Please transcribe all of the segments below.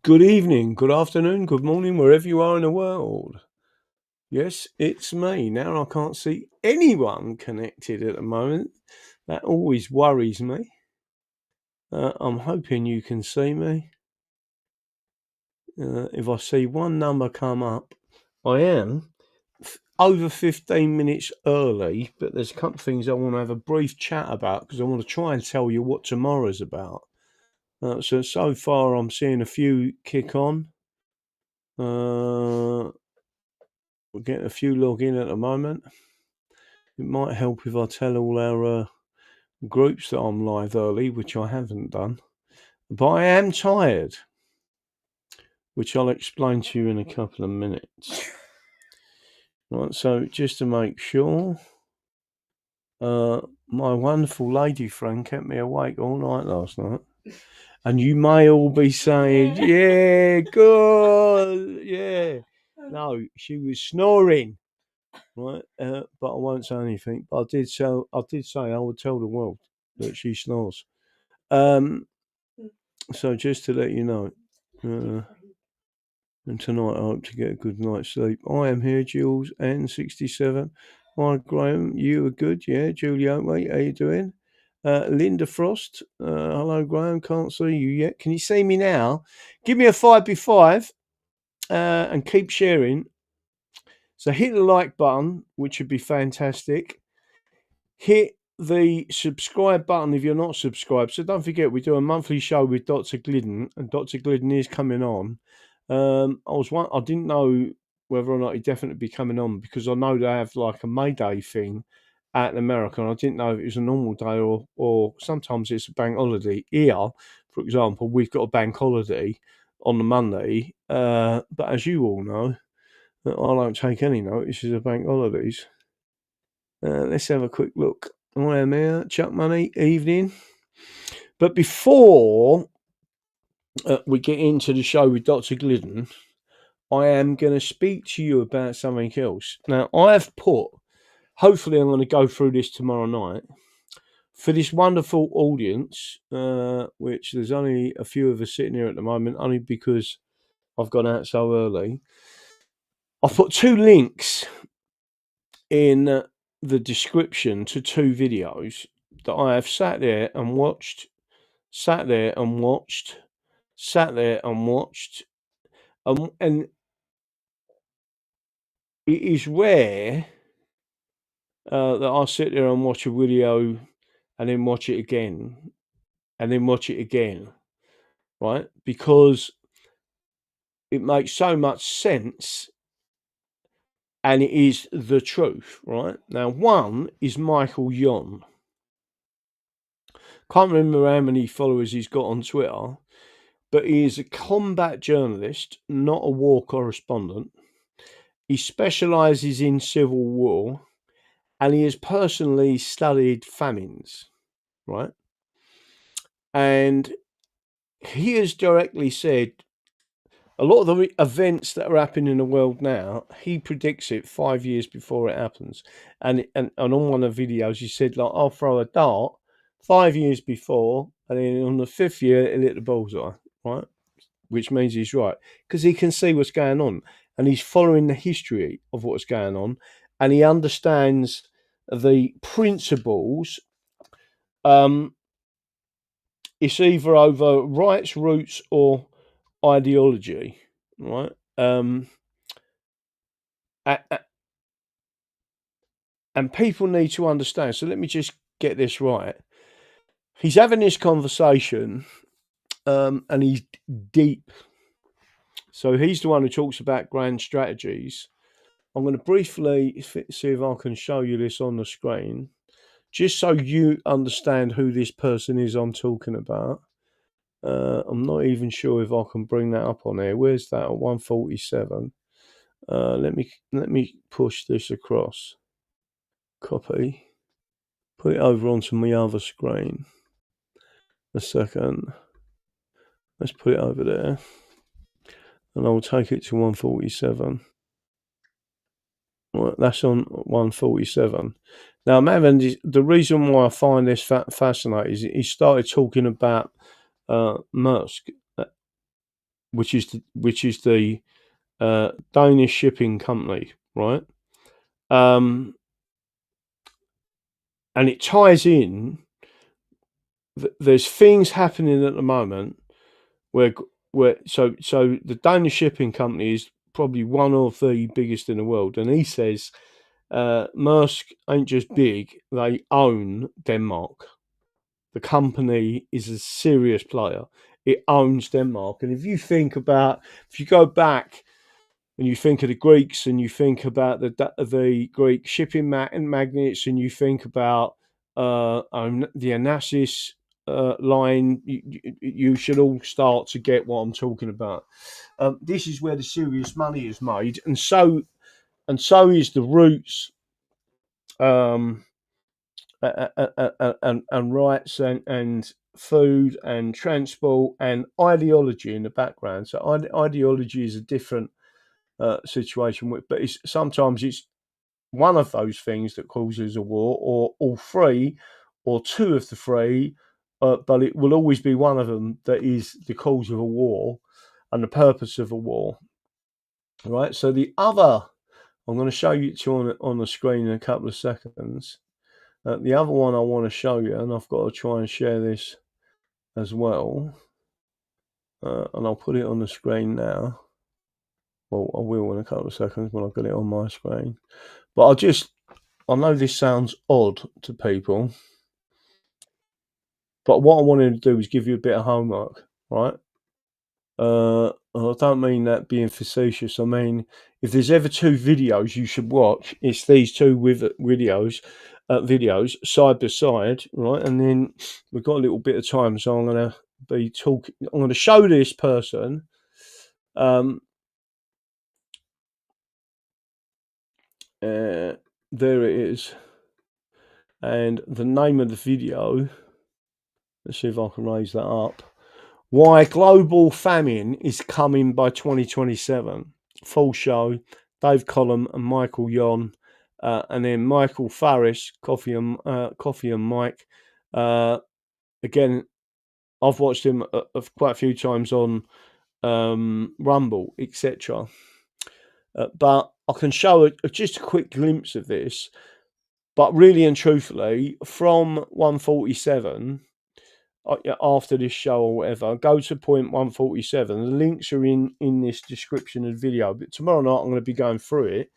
Good evening, good afternoon, good morning, wherever you are in the world. Yes, it's me. Now I can't see anyone connected at the moment. That always worries me. I'm hoping you can see me. If I see one number come up, I am over 15 minutes early, but there's a couple of things I want to have a brief chat about because I want to try and tell you what tomorrow's about. So far, I'm seeing a few kick on. We're getting a few log in at the moment. It might help if I tell all our groups that I'm live early, which I haven't done. But I am tired, which I'll explain to you in a couple of minutes. Right, so just to make sure, my wonderful lady friend kept me awake all night last night. And you may all be saying, yeah, good, yeah. No, she was snoring, right? But I won't say anything. But I did say I would tell the world that she snores. So just to let you know, and tonight I hope to get a good night's sleep. I am here, Jules, N67. Hi, Graham. You are good, yeah? Julia, mate, how you doing? Linda Frost. Hello, Graham. Can't see you yet. Can you see me now? Give me a 5x5 and keep sharing. So hit the like button, which would be fantastic. Hit the subscribe button if you're not subscribed. So don't forget, we do a monthly show with Dr. Glidden, and Dr. Glidden is coming on. I didn't know whether or not he'd definitely be coming on because I know they have like a May Day thing out in America, and I didn't know if it was a normal day or sometimes it's a bank holiday. Here, for example, we've got a bank holiday on the Monday, but as you all know, I don't take any notices of bank holidays. Let's have a quick look. I am here, Chuck Money, evening. But before we get into the show with Dr. Glidden, I am going to speak to you about something else. Now, I have put, hopefully I'm going to go through this tomorrow night, for this wonderful audience, which there's only a few of us sitting here at the moment, only because I've gone out so early. I've put two links in the description to two videos that I have sat there and watched, and it is rare that I sit there and watch a video and then watch it again and then watch it again, right? Because it makes so much sense and it is the truth, right? Now, one is Michael Yon. Can't remember how many followers he's got on Twitter, but he is a combat journalist, not a war correspondent. He specialises in civil war, and he has personally studied famines, right? And he has directly said a lot of the events that are happening in the world now, he predicts it 5 years before it happens. And on one of the videos, he said, like, I'll throw a dart 5 years before, and then on the fifth year, it'll hit the bullseye, right? Which means he's right, because he can see what's going on, and he's following the history of what's going on, and he understands the principles. It's either over rights, roots, or ideology, right? And people need to understand. So let me just get this right. He's having this conversation, and he's deep. So he's the one who talks about grand strategies. I'm going to briefly see if I can show you this on the screen, just so you understand who this person is I'm talking about. I'm not even sure if I can bring that up on here. Where's that at 147? Let me push this across. Copy. Put it over onto my other screen. A second. Let's put it over there. And I'll take it to 147. Right, that's on 147. Now, I'm having the reason why I find this fascinating is he started talking about Musk. which is the Danish shipping company, right? And it ties in. There's things happening at the moment where so the Danish shipping company is probably one of the biggest in the world, and he says Maersk ain't just big; they own Denmark. The company is a serious player. It owns Denmark, and if you go back and you think of the Greeks, and you think about the Greek shipping magnates, and you think about the Onassis line, you should all start to get what I'm talking about. This is where the serious money is made, and so is the roots and rights and food and transport and ideology in the background. So ideology is a different situation, but sometimes it's one of those things that causes a war, or all three, or two of the three, but it will always be one of them that is the cause of a war and the purpose of a war. Right. So the other, I'm going to show you on the screen in a couple of seconds. The other one I want to show you, and I've got to try and share this as well, and I'll put it on the screen now. Well, I will in a couple of seconds when I've got it on my screen. But I know this sounds odd to people, but what I wanted to do is give you a bit of homework, right? I don't mean that being facetious. I mean, if there's ever two videos you should watch, it's these two videos side by side, right? And then we've got a little bit of time, so I'm going to be talking. I'm going to show this person. There it is, and the name of the video. Let's see if I can raise that up. Why global famine is coming by 2027. Full show. Dave Collum and Michael Yon, and then Michael Farris, Coffee and Mike. Again, I've watched him quite a few times on Rumble, etc. But I can show just a quick glimpse of this. But really and truthfully, from 147, after this show or whatever, go to point 147. The links are in this description of the video. But tomorrow night, I'm going to be going through it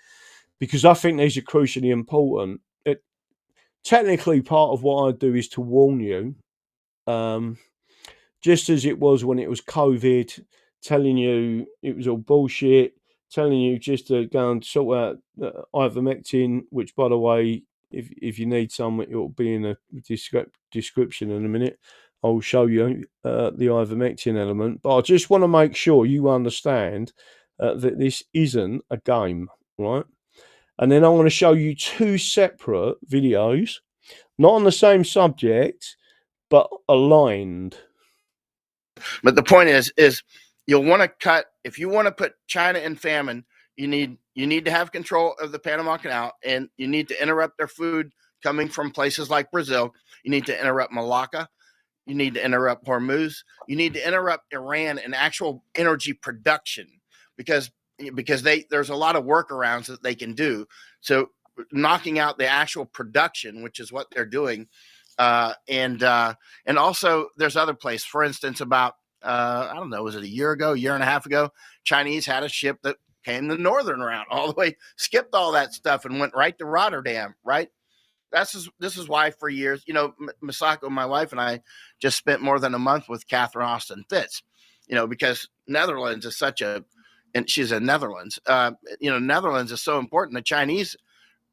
because I think these are crucially important. Technically, part of what I do is to warn you, just as it was when it was COVID, telling you it was all bullshit, telling you just to go and sort out ivermectin, which, by the way, if you need some, it will be in a description in a minute. I'll show you the ivermectin element. But I just want to make sure you understand that this isn't a game, right? And then I'm going to show you two separate videos, not on the same subject, but aligned. But the point is you'll want to cut, if you want to put China in famine, you need to have control of the Panama Canal, and you need to interrupt their food coming from places like Brazil. You need to interrupt Malacca. You need to interrupt Hormuz. You need to interrupt Iran and actual energy production because there's a lot of workarounds that they can do. So knocking out the actual production, which is what they're doing, and also there's other places. For instance, about I don't know, was it a year and a half ago? Chinese had a ship that came the northern route all the way, skipped all that stuff, and went right to Rotterdam. Right. This is why for years, Masako, my wife, and I just spent more than a month with Catherine Austin Fitz, because Netherlands is and she's in Netherlands. Netherlands is so important. The Chinese,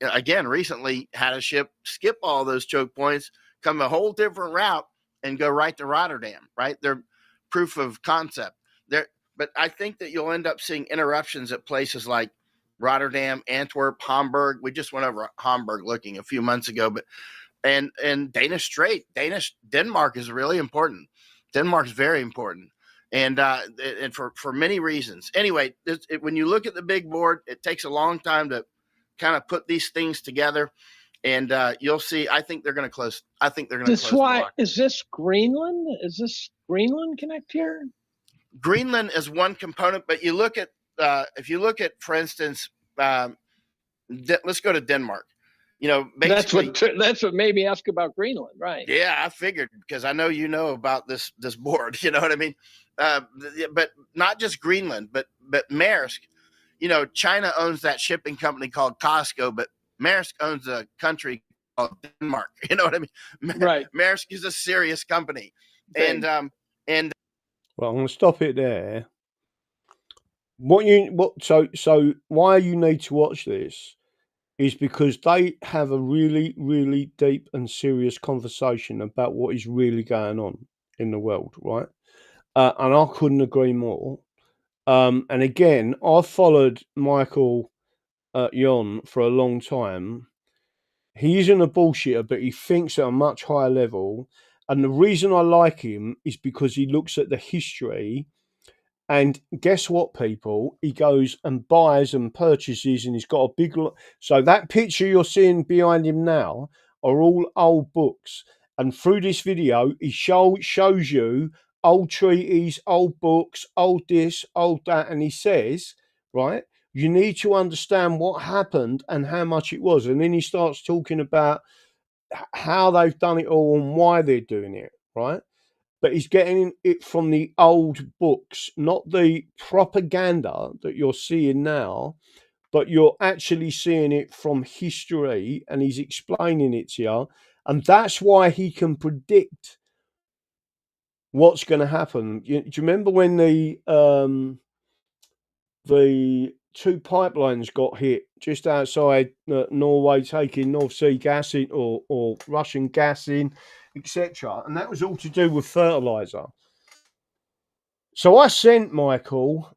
again, recently had a ship skip all those choke points, come a whole different route, and go right to Rotterdam. Right, they're proof of concept there. But I think that you'll end up seeing interruptions at places like Rotterdam, Antwerp, Hamburg. We just went over Hamburg looking a few months ago, but and Danish Strait, Denmark is really important. Denmark is very important, and for many reasons. Anyway, when you look at the big board, it takes a long time to kind of put these things together, and you'll see. I think they're going to close. I think they're going to close. Is this Greenland? Is this Greenland connect here? Greenland is one component, but you look at if you look at, for instance, let's go to Denmark. You know, basically, that's what made me ask about Greenland, right? Yeah, I figured, because I know you know about this board. You know what I mean? But not just Greenland, but Maersk. You know, China owns that shipping company called Costco, but Maersk owns a country called Denmark. You know what I mean? Right. Maersk is a serious company, Big. and Well, I'm going to stop it there. So why you need to watch this is because they have a really, really deep and serious conversation about what is really going on in the world, right? And I couldn't agree more. And again, I've followed Michael Yon for a long time. He isn't a bullshitter, but he thinks at a much higher level. And the reason I like him is because he looks at the history. And guess what, people? He goes and buys and purchases, and he's got a big. So that picture you're seeing behind him now are all old books. And through this video, he shows you old treaties, old books, old this, old that, and he says, right, you need to understand what happened and how much it was. And then he starts talking about how they've done it all and why they're doing it, right? But he's getting it from the old books, not the propaganda that you're seeing now, but you're actually seeing it from history, and he's explaining it to you. And that's why he can predict what's going to happen. Do you remember when the two pipelines got hit just outside Norway, taking North Sea gas in, or Russian gas in, etc.? And that was all to do with fertilizer. So I sent Michael,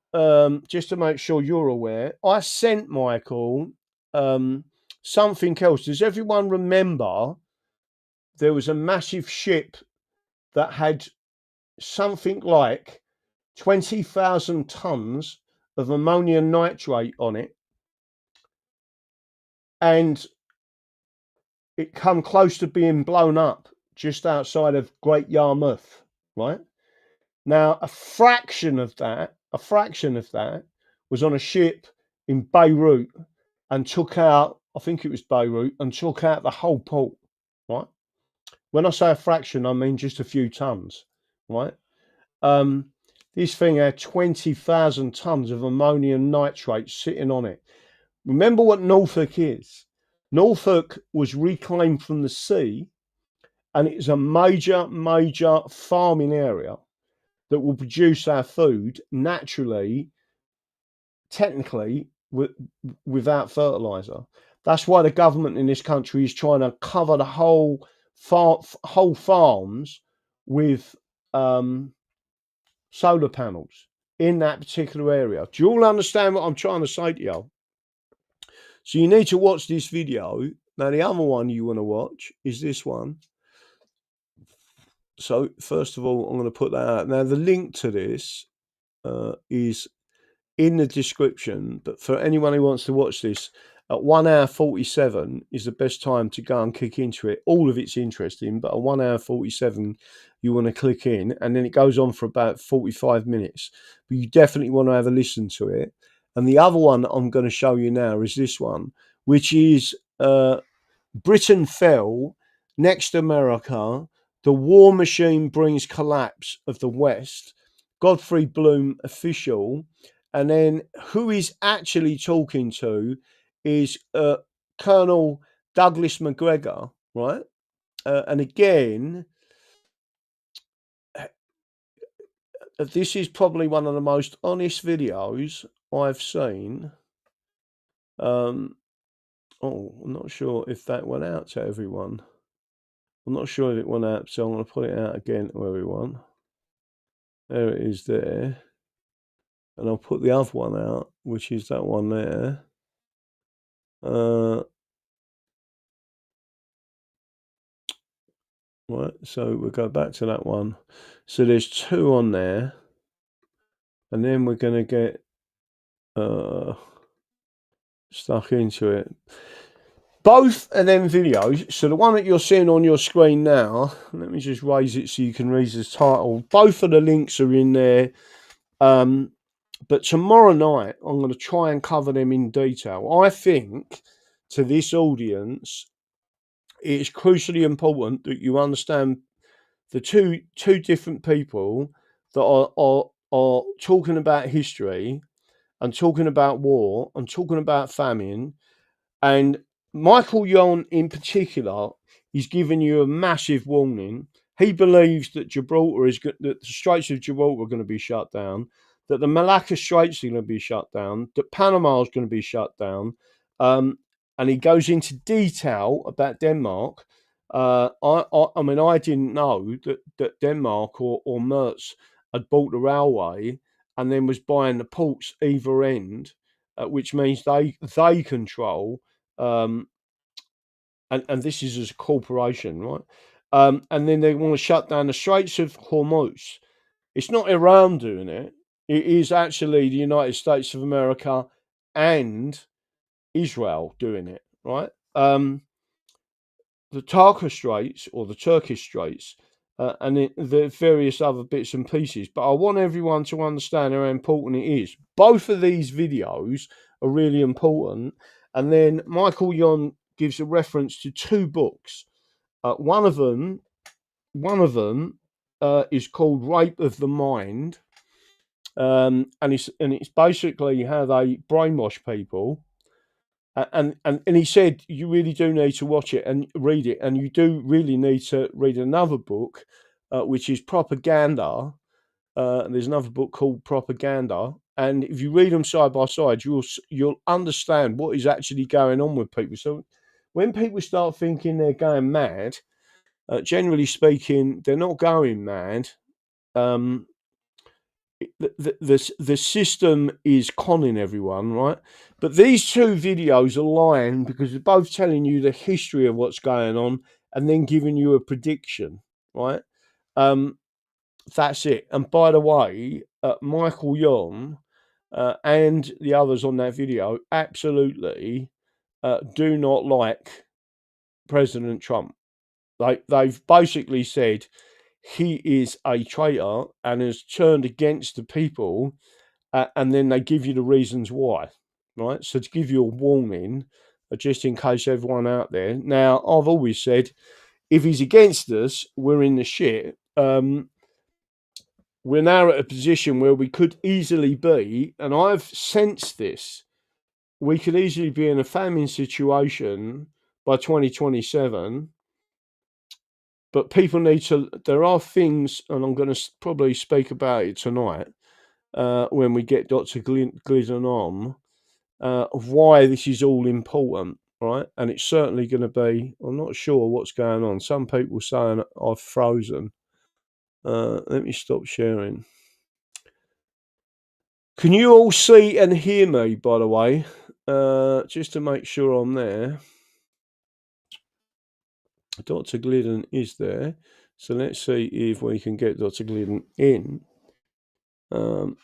just to make sure you're aware, I sent Michael something else. Does everyone remember there was a massive ship that had something like 20,000 tons of ammonium nitrate on it, and it come close to being blown up just outside of Great Yarmouth, right? Now, a fraction of that was on a ship in Beirut and took out, I think it was Beirut, and took out the whole port, right? When I say a fraction, I mean just a few tons, right? This thing had 20,000 tons of ammonium nitrate sitting on it. Remember what Norfolk is. Norfolk was reclaimed from the sea, and it is a major, major farming area that will produce our food naturally, technically, without fertilizer. That's why the government in this country is trying to cover the whole farms with solar panels in that particular area. Do you all understand what I'm trying to say to you? So you need to watch this video. Now, the other one you want to watch is this one. So first of all, I'm going to put that out. Now, the link to this is in the description, but for anyone who wants to watch this, at 1 hour 47 is the best time to go and kick into it. All of it's interesting, but at 1 hour 47, you want to click in, and then it goes on for about 45 minutes. But you definitely want to have a listen to it. And the other one that I'm going to show you now is this one, which is Britain fell, next America, the war machine brings collapse of the West, Godfrey Bloom official. And then who he's actually talking to is Colonel Douglas McGregor, right? And again, this is probably one of the most honest videos I've seen. I'm not sure if that went out to everyone. I'm not sure if it went out, so I'm going to put it out again to everyone. There it is there. And I'll put the other one out, which is that one there. Right, so we'll go back to that one. So there's two on there. And then we're going to get stuck into it. Both of them videos, so the one that you're seeing on your screen now, let me just raise it so you can read the title. Both of the links are in there. But tomorrow night, I'm going to try and cover them in detail. I think to this audience, it is crucially important that you understand the two different people that are talking about history and talking about war and talking about famine. And Michael Yon in particular is giving you a massive warning. He believes that that the Straits of Gibraltar are going to be shut down, that the Malacca Straits are going to be shut down, that Panama is going to be shut down, and he goes into detail about Denmark. I mean, I didn't know that Denmark or Mertz had bought the railway and then was buying the ports either end, which means they control. And this is as a corporation, right? And then they want to shut down the Straits of Hormuz. It's not Iran doing it. It is actually the United States of America and Israel doing it, right? The Tarka Straits or the Turkish Straits, and the various other bits and pieces. But I want everyone to understand how important it is. Both of these videos are really important. And then Michael Yon gives a reference to two books. One of them is called Rape of the Mind, and it's basically how they brainwash people. And he said you really do need to watch it and read it, and you do really need to read another book, which is Propaganda. There's another book called Propaganda, and if you read them side by side, you'll understand what is actually going on with people. So when people start thinking they're going mad, generally speaking, they're not going mad. The system is conning everyone, right? But these two videos are lying because they're both telling you the history of what's going on and then giving you a prediction, right? That's it. And by the way, Michael Yon and the others on that video absolutely do not like President Trump. They've basically said he is a traitor and has turned against the people, and then they give you the reasons why, right? So to give you a warning, just in case everyone out there. Now, I've always said, if he's against us, we're in the shit. We're now at a position where we could easily be, and I've sensed this, we could easily be in a famine situation by 2027. But people need to, there are things, and I'm going to probably speak about it tonight when we get Dr. Glidden on, of why this is all important, right? And it's certainly going to be, I'm not sure what's going on. Some people saying I've frozen. Let me stop sharing. Can you all see and hear me, by the way? Just to make sure I'm there. Dr. Glidden is there. So let's see if we can get Dr. Glidden in. It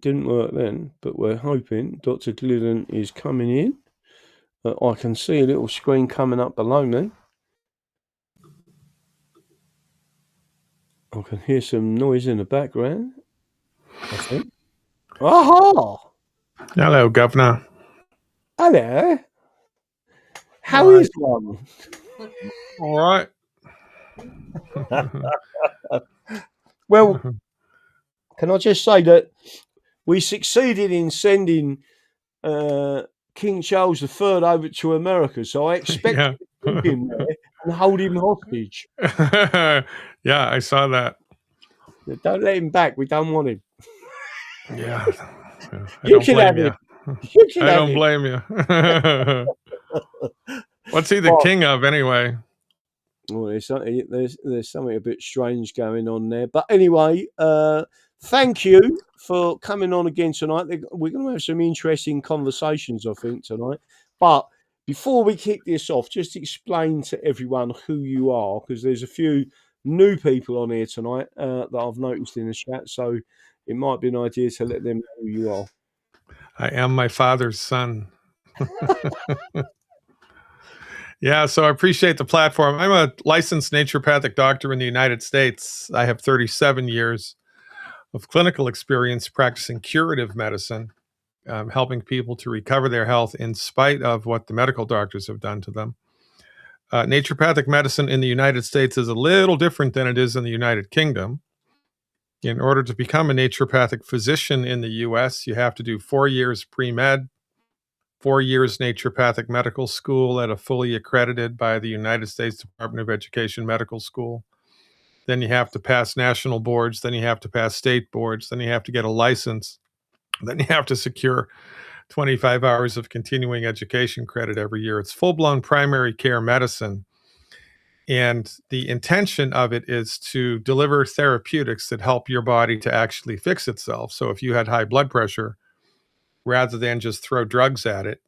didn't work then, but we're hoping Dr. Glidden is coming in. I can see a little screen coming up below me. I can hear some noise in the background, I think. Aha! Hello, Governor. Hello. How Right. is one? All right. Well, can I just say that we succeeded in sending King Charles III over to America, so I expect Yeah. to keep him there and hold him hostage. Yeah, I saw that. Don't let him back. We don't want him. Yeah. I You don't can have blame you. him. You can I have don't him. blame you. What's he the Well, king of anyway? well, there's something a bit strange going on there. But anyway, thank you for coming on again tonight. We're going to have some interesting conversations, I think, tonight. But before we kick this off, just explain to everyone who you are, because there's a few new people on here tonight that I've noticed in the chat. So it might be an idea to let them know who you are. I am my father's son. Yeah, so I appreciate the platform. I'm a licensed naturopathic doctor in the United States. I have 37 years of clinical experience practicing curative medicine, helping people to recover their health in spite of what the medical doctors have done to them. Naturopathic medicine in the United States is a little different than it is in the United Kingdom. In order to become a naturopathic physician in the US, you have to do 4 years pre-med, 4 years naturopathic medical school at a fully accredited by the United States Department of Education medical school. Then you have to pass national boards, then you have to pass state boards, then you have to get a license, then you have to secure 25 hours of continuing education credit every year. It's full-blown primary care medicine. And the intention of it is to deliver therapeutics that help your body to actually fix itself. So if you had high blood pressure, rather than just throw drugs at it,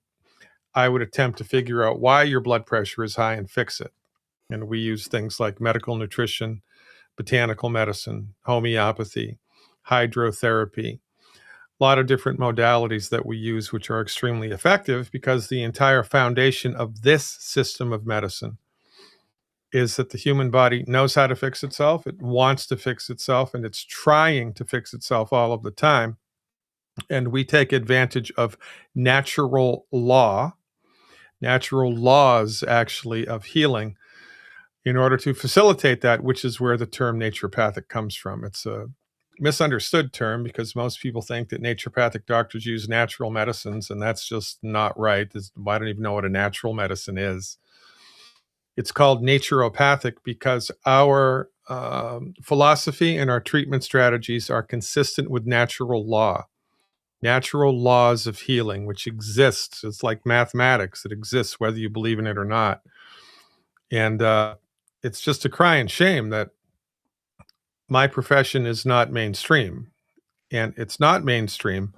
I would attempt to figure out why your blood pressure is high and fix it. And we use things like medical nutrition, botanical medicine, homeopathy, hydrotherapy, a lot of different modalities that we use, which are extremely effective because the entire foundation of this system of medicine is that the human body knows how to fix itself. It wants to fix itself, and it's trying to fix itself all of the time. And we take advantage of natural laws actually of healing in order to facilitate that, which is where the term naturopathic comes from. It's a misunderstood term because most people think that naturopathic doctors use natural medicines, and that's just not right. I don't even know what a natural medicine is. It's called naturopathic because our philosophy and our treatment strategies are consistent with natural laws of healing, which exists. It's like mathematics. It exists whether you believe in it or not. And it's just a crying shame that my profession is not mainstream. And it's not mainstream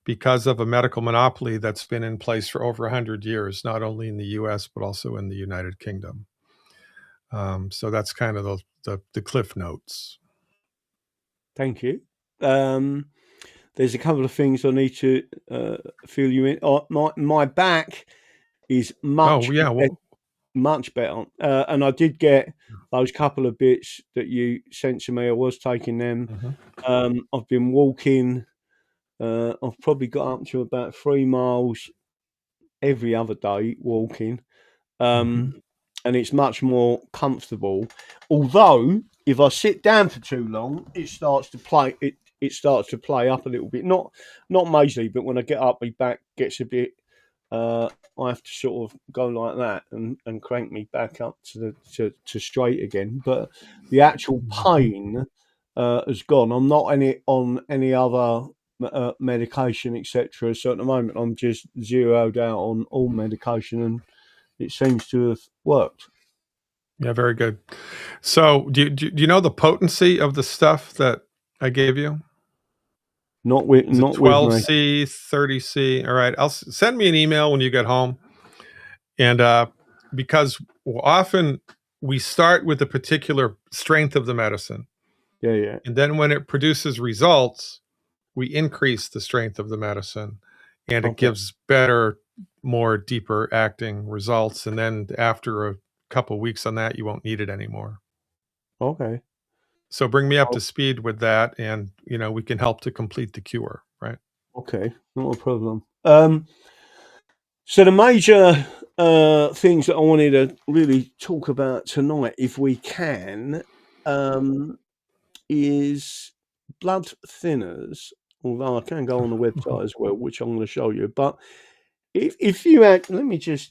because of a medical monopoly that's been in place for over 100 years, not only in the US, but also in the United Kingdom. So that's kind of the cliff notes. Thank you. There's a couple of things I need to fill you in. My back is much much better, and I did get those couple of bits that you sent to me. I was taking them. I've been walking. I've probably got up to about 3 miles every other day walking. And it's much more comfortable. Although, if I sit down for too long, it starts to play. It starts to play up a little bit. Not majorly, but when I get up, my back gets a bit. I have to sort of go like that and crank me back up to straight again. But the actual pain has gone. I'm not on any other medication, etc. So at the moment, I'm just zeroed out on all medication, and it seems to have worked. Yeah, very good. So do you know the potency of the stuff that I gave you? Not with 12C, 30C. All right. Send me an email when you get home. And because often we start with a particular strength of the medicine. Yeah. And then when it produces results, we increase the strength of the medicine, and it gives better, more deeper acting results. And then after a couple of weeks on that, you won't need it anymore. Okay. So bring me up to speed with that, and we can help to complete the cure, right? Okay, not a problem. So the major things that I wanted to really talk about tonight, if we can, is blood thinners. Although I can go on the website as well, which I'm going to show you. But if you had,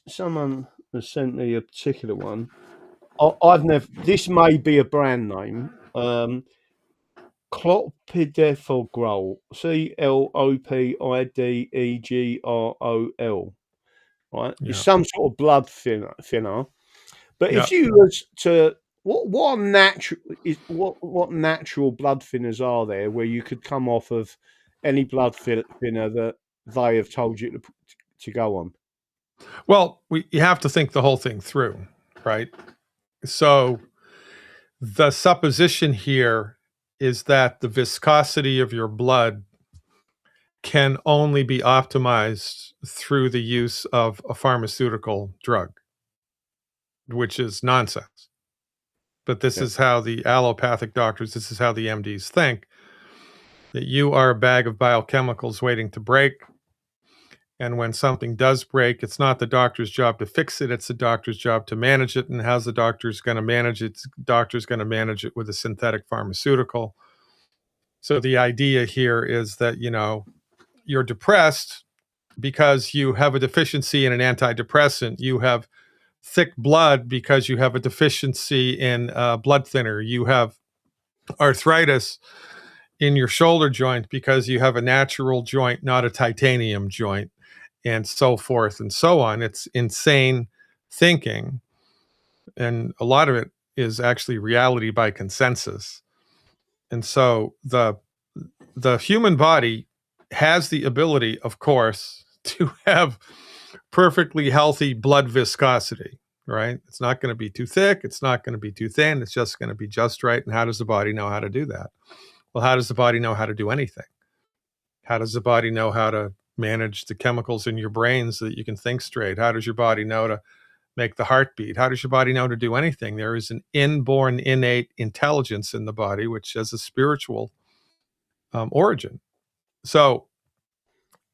someone has sent me a particular one. I've never. This may be a brand name. Clopidogrel, Clopideggrol, right? Yeah. It's some sort of blood thinner. But if you was to what natural blood thinners are there where you could come off of any blood thinner that they have told you to go on? Well, you have to think the whole thing through, right? So the supposition here is that the viscosity of your blood can only be optimized through the use of a pharmaceutical drug. which is nonsense. But this Yeah. is how the allopathic doctors, this is how the MDs think, that you are a bag of biochemicals waiting to break. And when something does break, it's not the doctor's job to fix it. It's the doctor's job to manage it. And how's the doctor's going to manage it? The doctor's going to manage it with a synthetic pharmaceutical. So the idea here is that, you know, you're depressed because you have a deficiency in an antidepressant. You have thick blood because you have a deficiency in blood thinner. You have arthritis in your shoulder joint because you have a natural joint, not a titanium joint, and so forth and so on. It's insane thinking. And a lot of it is actually reality by consensus. And so the human body has the ability, of course, to have perfectly healthy blood viscosity, right? It's not going to be too thick. It's not going to be too thin. It's just going to be just right. And how does the body know how to do that? Well, how does the body know how to do anything? How does the body know how to manage the chemicals in your brain so that you can think straight? How does your body know to make the heart beat? How does your body know to do anything? There is an inborn, innate intelligence in the body, which has a spiritual origin. So,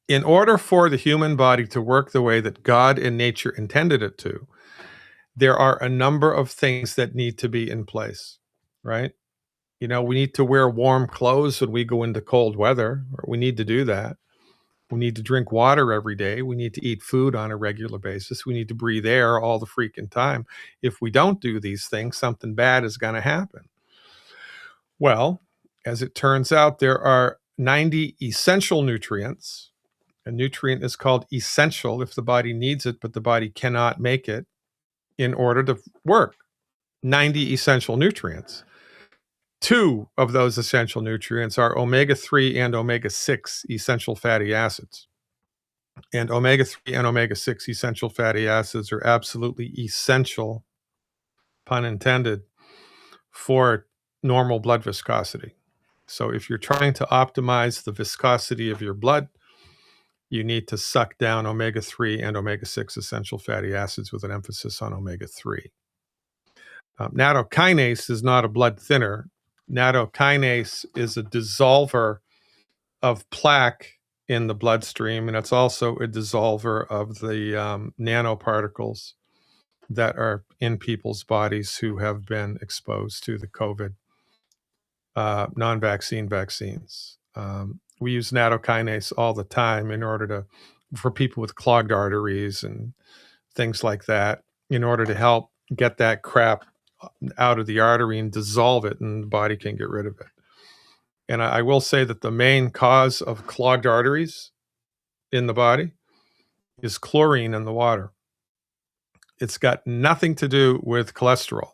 in order for the human body to work the way that God and nature intended it to, there are a number of things that need to be in place, right? You know, we need to wear warm clothes when we go into cold weather, or we need to do that. We need to drink water every day. We need to eat food on a regular basis. We need to breathe air all the freaking time. If we don't do these things, something bad is going to happen. Well, as it turns out, there are 90 essential nutrients. A nutrient is called essential if the body needs it, but the body cannot make it in order to work. 90 essential nutrients. 2 of those essential nutrients are omega-3 and omega-6 essential fatty acids. And omega-3 and omega-6 essential fatty acids are absolutely essential, pun intended, for normal blood viscosity. So if you're trying to optimize the viscosity of your blood, you need to suck down omega-3 and omega-6 essential fatty acids with an emphasis on omega-3. Nattokinase is not a blood thinner. Nattokinase is a dissolver of plaque in the bloodstream, and it's also a dissolver of the nanoparticles that are in people's bodies who have been exposed to the COVID non-vaccine vaccines. We use nattokinase all the time in order for people with clogged arteries and things like that, in order to help get that crap out of the artery and dissolve it, and the body can get rid of it. And I will say that the main cause of clogged arteries in the body is chlorine in the water. It's got nothing to do with cholesterol.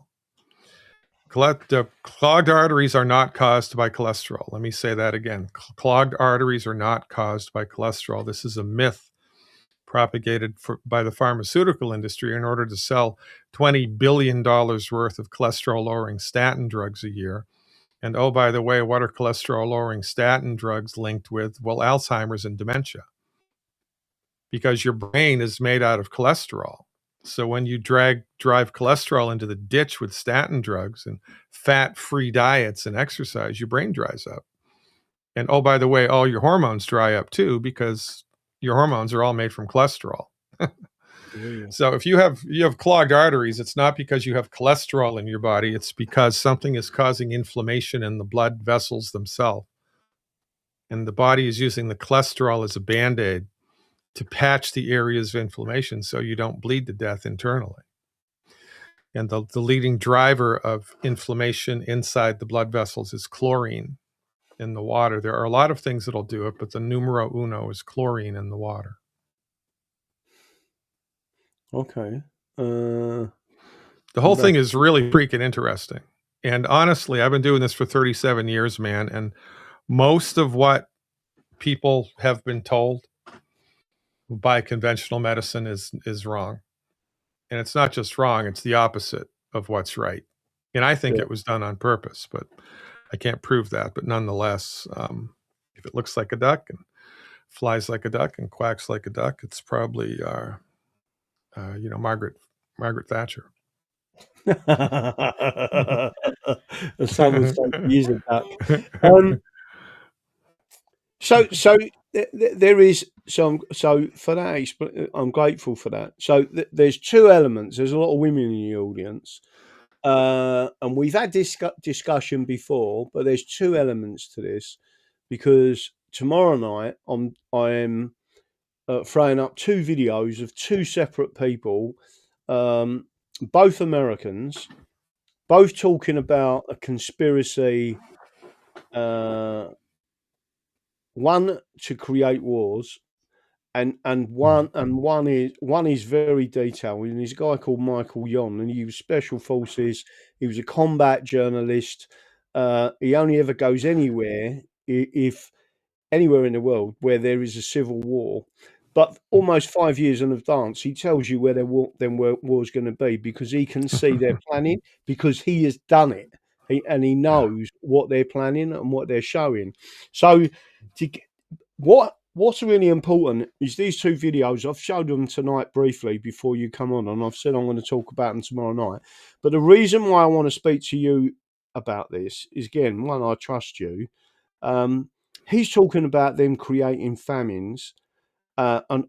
The clogged arteries are not caused by cholesterol. Let me say that again. Clogged arteries are not caused by cholesterol. This is a myth propagated by the pharmaceutical industry in order to sell $20 billion worth of cholesterol-lowering statin drugs a year. And oh, by the way, what are cholesterol-lowering statin drugs linked with? Well, Alzheimer's and dementia. Because your brain is made out of cholesterol. So when you drive cholesterol into the ditch with statin drugs and fat-free diets and exercise, your brain dries up. And oh, by the way, all your hormones dry up too, because your hormones are all made from cholesterol. Yeah. So if you have clogged arteries, it's not because you have cholesterol in your body. It's because something is causing inflammation in the blood vessels themselves. And the body is using the cholesterol as a Band-Aid to patch the areas of inflammation so you don't bleed to death internally. And the leading driver of inflammation inside the blood vessels is chlorine in the water. There are a lot of things that'll do it, but the numero uno is chlorine in the water. Okay. The whole thing is really freaking interesting. And honestly, I've been doing this for 37 years, man. And most of what people have been told by conventional medicine is wrong. And it's not just wrong, it's the opposite of what's right. And I think it was done on purpose, but I can't prove that. But nonetheless, if it looks like a duck and flies like a duck and quacks like a duck, it's probably Margaret Thatcher. As some would say, he is a duck. So there is some. So for that, I'm grateful for that. So there's two elements. There's a lot of women in the audience, and we've had this discussion before. But there's two elements to this, because tomorrow night I'm throwing up two videos of two separate people, both Americans, both talking about a conspiracy. One to create wars, and one is very detailed. And there's a guy called Michael Yon, and he was special forces. He was a combat journalist. He only ever goes anywhere if anywhere in the world where there is a civil war. But almost 5 years in advance, he tells you where war's going to be, because he can see their planning, because he has done it, and he knows what they're planning and what they're showing. So, what's really important is these two videos. I've showed them tonight briefly before you come on, and I've said I'm going to talk about them tomorrow night. But the reason why I want to speak to you about this is, again, one, I trust you. He's talking about them creating famines, and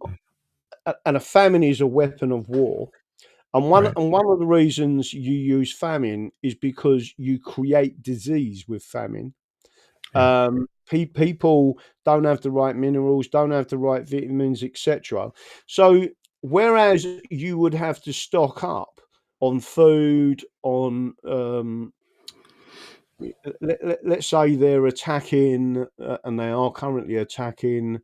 a famine is a weapon of war. And one of the reasons you use famine is because you create disease with famine. People don't have the right minerals, don't have the right vitamins, etc. So whereas you would have to stock up on food, on let's say they're attacking, and they are currently attacking,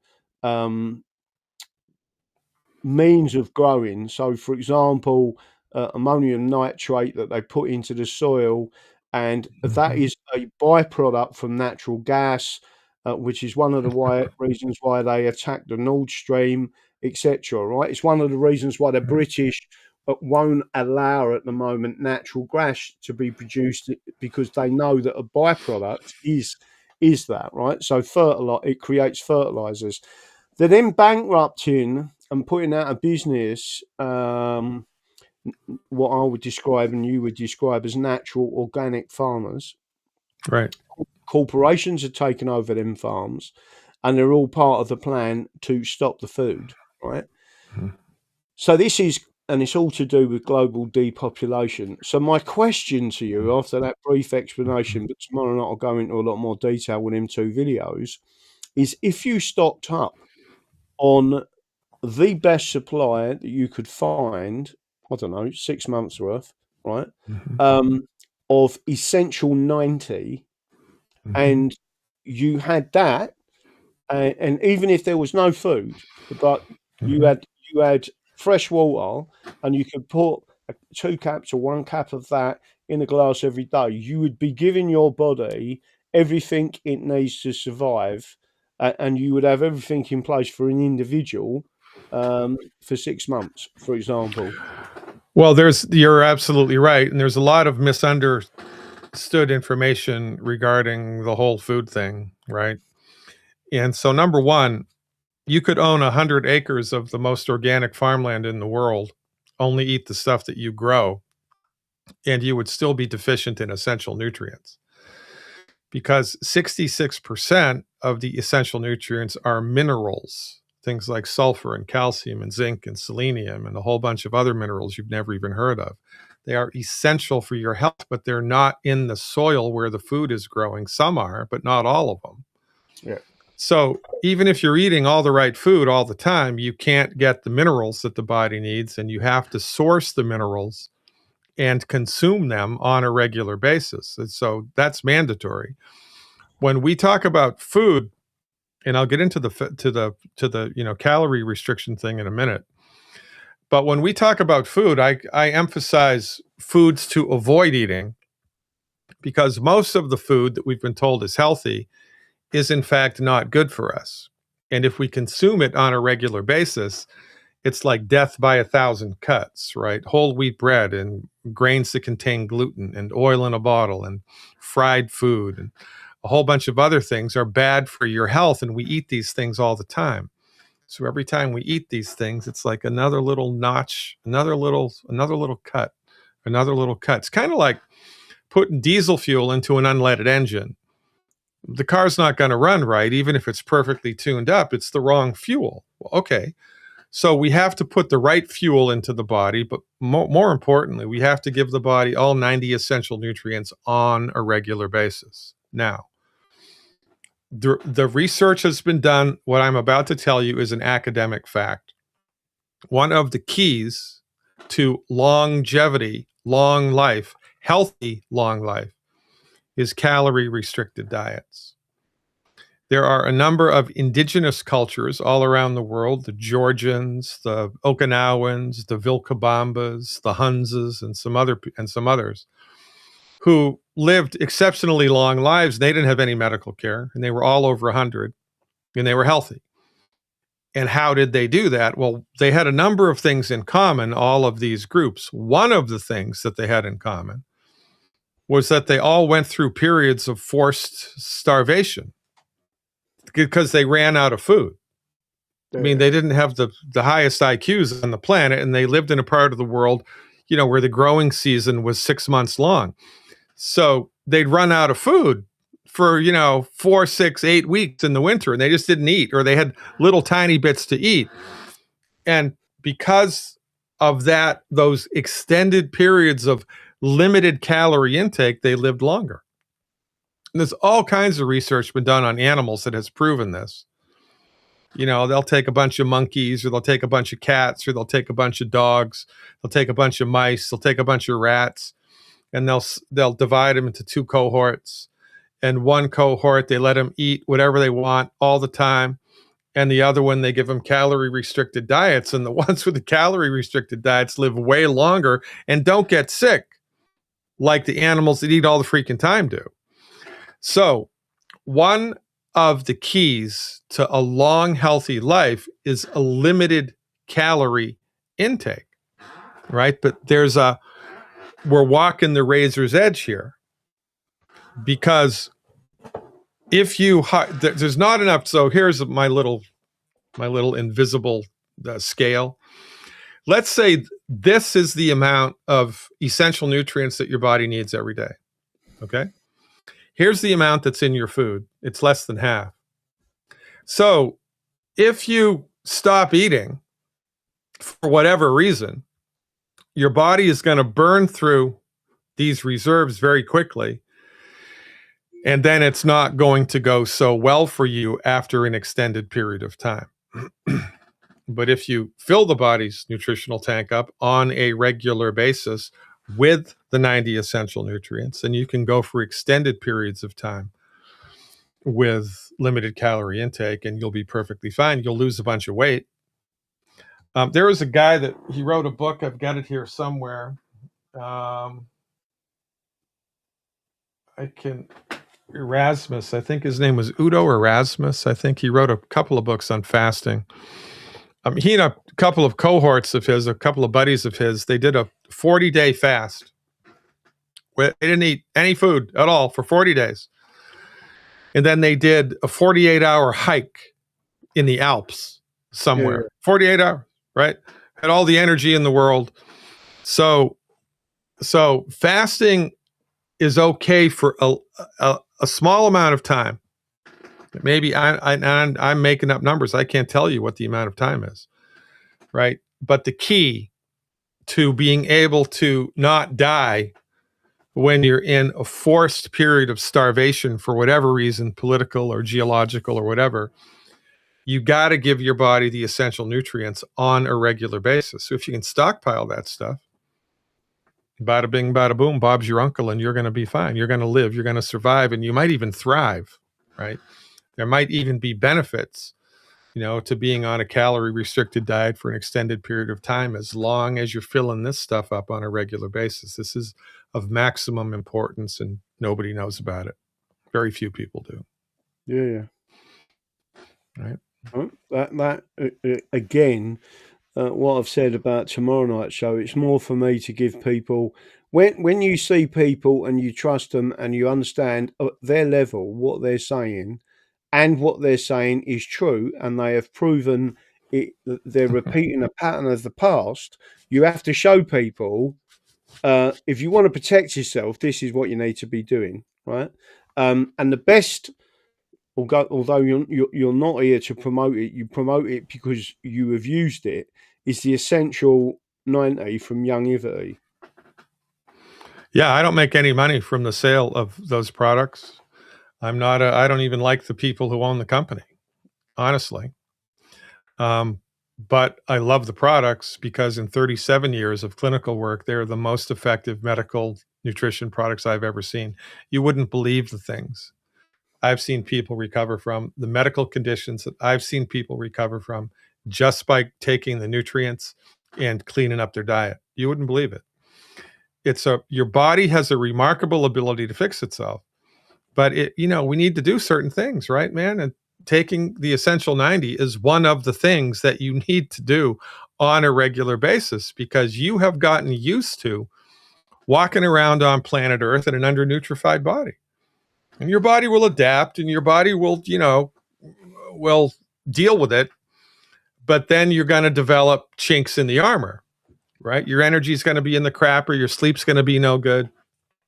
means of growing. So, for example, ammonium nitrate that they put into the soil, and that is a byproduct from natural gas, which is one of the reasons why they attacked the Nord Stream, etc. Right? It's one of the reasons why the British won't allow at the moment natural gas to be produced, because they know that a byproduct is that, right? So it creates fertilizers. They're then bankrupting and putting out of business what I would describe and you would describe as natural organic farmers. Right. Corporations have taken over them farms, and they're all part of the plan to stop the food, right? So this is, and it's all to do with global depopulation. So my question to you, after that brief explanation, but tomorrow night I'll go into a lot more detail with them two videos, is if you stocked up on the best supply that you could find, I don't know, 6 months worth, right? Of essential 90, and you had that, and even if there was no food, but you had fresh water, and you could put 2 caps or 1 cap of that in a glass every day, you would be giving your body everything it needs to survive, and you would have everything in place for an individual for 6 months, for example. Well, you're absolutely right. And there's a lot of misunderstood information regarding the whole food thing, right? And so, number one, you could own 100 acres of the most organic farmland in the world, only eat the stuff that you grow, and you would still be deficient in essential nutrients, because 66% of the essential nutrients are minerals, things like sulfur and calcium and zinc and selenium and a whole bunch of other minerals you've never even heard of. They are essential for your health, but they're not in the soil where the food is growing. Some are, but not all of them. Yeah. So even if you're eating all the right food all the time, you can't get the minerals that the body needs, and you have to source the minerals and consume them on a regular basis. And so that's mandatory. When we talk about food, and I'll get into the calorie restriction thing in a minute, but when we talk about food, I emphasize foods to avoid eating, because most of the food that we've been told is healthy is in fact not good for us. And if we consume it on a regular basis, it's like death by 1,000 cuts, right? Whole wheat bread and grains that contain gluten and oil in a bottle and fried food and a whole bunch of other things are bad for your health. And we eat these things all the time. So every time we eat these things, it's like another little notch, another little cut another little cut. It's kind of like putting diesel fuel into an unleaded engine. The car's not going to run right, even if it's perfectly tuned up. It's the wrong fuel. Well, okay. So we have to put the right fuel into the body, but more importantly, we have to give the body all 90 essential nutrients on a regular basis. Now, the research has been done. What I'm about to tell you is an academic fact. One of the keys to longevity, long life, healthy long life, is calorie-restricted diets. There are a number of indigenous cultures all around the world, the Georgians, the Okinawans, the Vilcabambas, the Hunzas, and some others, who lived exceptionally long lives. They didn't have any medical care, and they were all over 100, and they were healthy. And how did they do that? Well, they had a number of things in common, all of these groups. One of the things that they had in common was that they all went through periods of forced starvation because they ran out of food. I mean, they didn't have the highest IQs on the planet, and they lived in a part of the world, where the growing season was 6 months long. So they'd run out of food for, 4, 6, 8 weeks in the winter, and they just didn't eat, or they had little tiny bits to eat. And because of that, those extended periods of limited calorie intake, they lived longer. And there's all kinds of research been done on animals that has proven this. They'll take a bunch of monkeys, or they'll take a bunch of cats, or they'll take a bunch of dogs, they'll take a bunch of mice, they'll take a bunch of rats, and they'll divide them into 2 cohorts. And one cohort, they let them eat whatever they want all the time. And the other one, they give them calorie-restricted diets. And the ones with the calorie-restricted diets live way longer and don't get sick like the animals that eat all the freaking time do. So one of the keys to a long, healthy life is a limited calorie intake, right? But we're walking the razor's edge here, because if there's not enough. So here's my little invisible scale. Let's say this is the amount of essential nutrients that your body needs every day. Okay. Here's the amount that's in your food. It's less than half. So if you stop eating for whatever reason, your body is going to burn through these reserves very quickly. And then it's not going to go so well for you after an extended period of time. But if you fill the body's nutritional tank up on a regular basis with the 90 essential nutrients, then you can go for extended periods of time with limited calorie intake, and you'll be perfectly fine. You'll lose a bunch of weight. There was a guy that he wrote a book. I've got it here somewhere. Erasmus, I think his name was Udo Erasmus. I think he wrote a couple of books on fasting. He and a couple of cohorts of his, a couple of buddies of his, they did a 40-day fast. They didn't eat any food at all for 40 days. And then they did a 48-hour hike in the Alps somewhere. Yeah. 48 hours, right? Had all the energy in the world. So fasting is okay for a small amount of time. Maybe I'm making up numbers. I can't tell you what the amount of time is, right? But the key to being able to not die when you're in a forced period of starvation for whatever reason, political or geological or whatever, you got to give your body the essential nutrients on a regular basis. So if you can stockpile that stuff, bada bing, bada boom, Bob's your uncle, and you're going to be fine. You're going to live, you're going to survive, and you might even thrive, right? There might even be benefits, to being on a calorie-restricted diet for an extended period of time, as long as you're filling this stuff up on a regular basis. This is of maximum importance, and nobody knows about it. Very few people do. Yeah. Right. That again, what I've said about tomorrow night's show, it's more for me to give people, when you see people and you trust them and you understand at their level what they're saying, and what they're saying is true, and they have proven it, they're repeating a pattern of the past, you have to show people if you want to protect yourself, this is what you need to be doing, right? And the best, although you're not here to promote it, you promote it because you have used it, is the Essential 90 from Young Ivety. Yeah, I don't make any money from the sale of those products. I don't even like the people who own the company, honestly. But I love the products because in 37 years of clinical work, they're the most effective medical nutrition products I've ever seen. You wouldn't believe the things I've seen people recover from, the medical conditions that I've seen people recover from just by taking the nutrients and cleaning up their diet. You wouldn't believe it. Your body has a remarkable ability to fix itself, but we need to do certain things, right, man? And taking the Essential 90 is one of the things that you need to do on a regular basis because you have gotten used to walking around on planet Earth in an undernutrified body. And your body will adapt and your body will deal with it. But then you're going to develop chinks in the armor, right? Your energy is going to be in the crapper. Your sleep's going to be no good.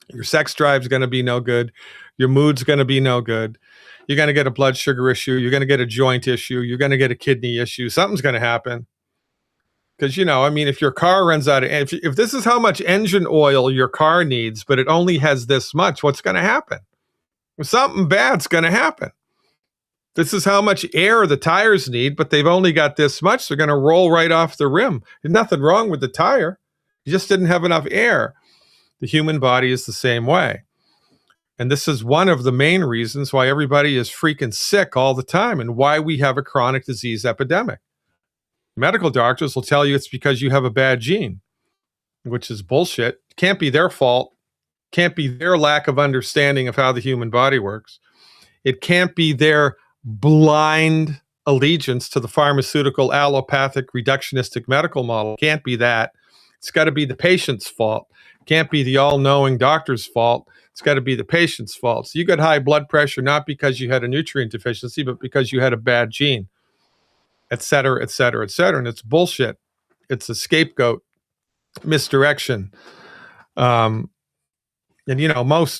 Your sex drive's going to be no good. Your mood's going to be no good. You're going to get a blood sugar issue. You're going to get a joint issue. You're going to get a kidney issue. Something's going to happen. Because, if your car runs out of, if this is how much engine oil your car needs, but it only has this much, what's going to happen? Something bad's going to happen. This is how much air the tires need, but they've only got this much. They're going to roll right off the rim. There's nothing wrong with the tire. You just didn't have enough air. The human body is the same way. And this is one of the main reasons why everybody is freaking sick all the time and why we have a chronic disease epidemic. Medical doctors will tell you it's because you have a bad gene, which is bullshit. Can't be their fault. Can't be their lack of understanding of how the human body works. It can't be their blind allegiance to the pharmaceutical, allopathic, reductionistic medical model. Can't be that. It's got to be the patient's fault. Can't be the all-knowing doctor's fault. It's got to be the patient's fault. So you got high blood pressure not because you had a nutrient deficiency, but because you had a bad gene, et cetera, et cetera, et cetera. And it's bullshit. It's a scapegoat, misdirection. Most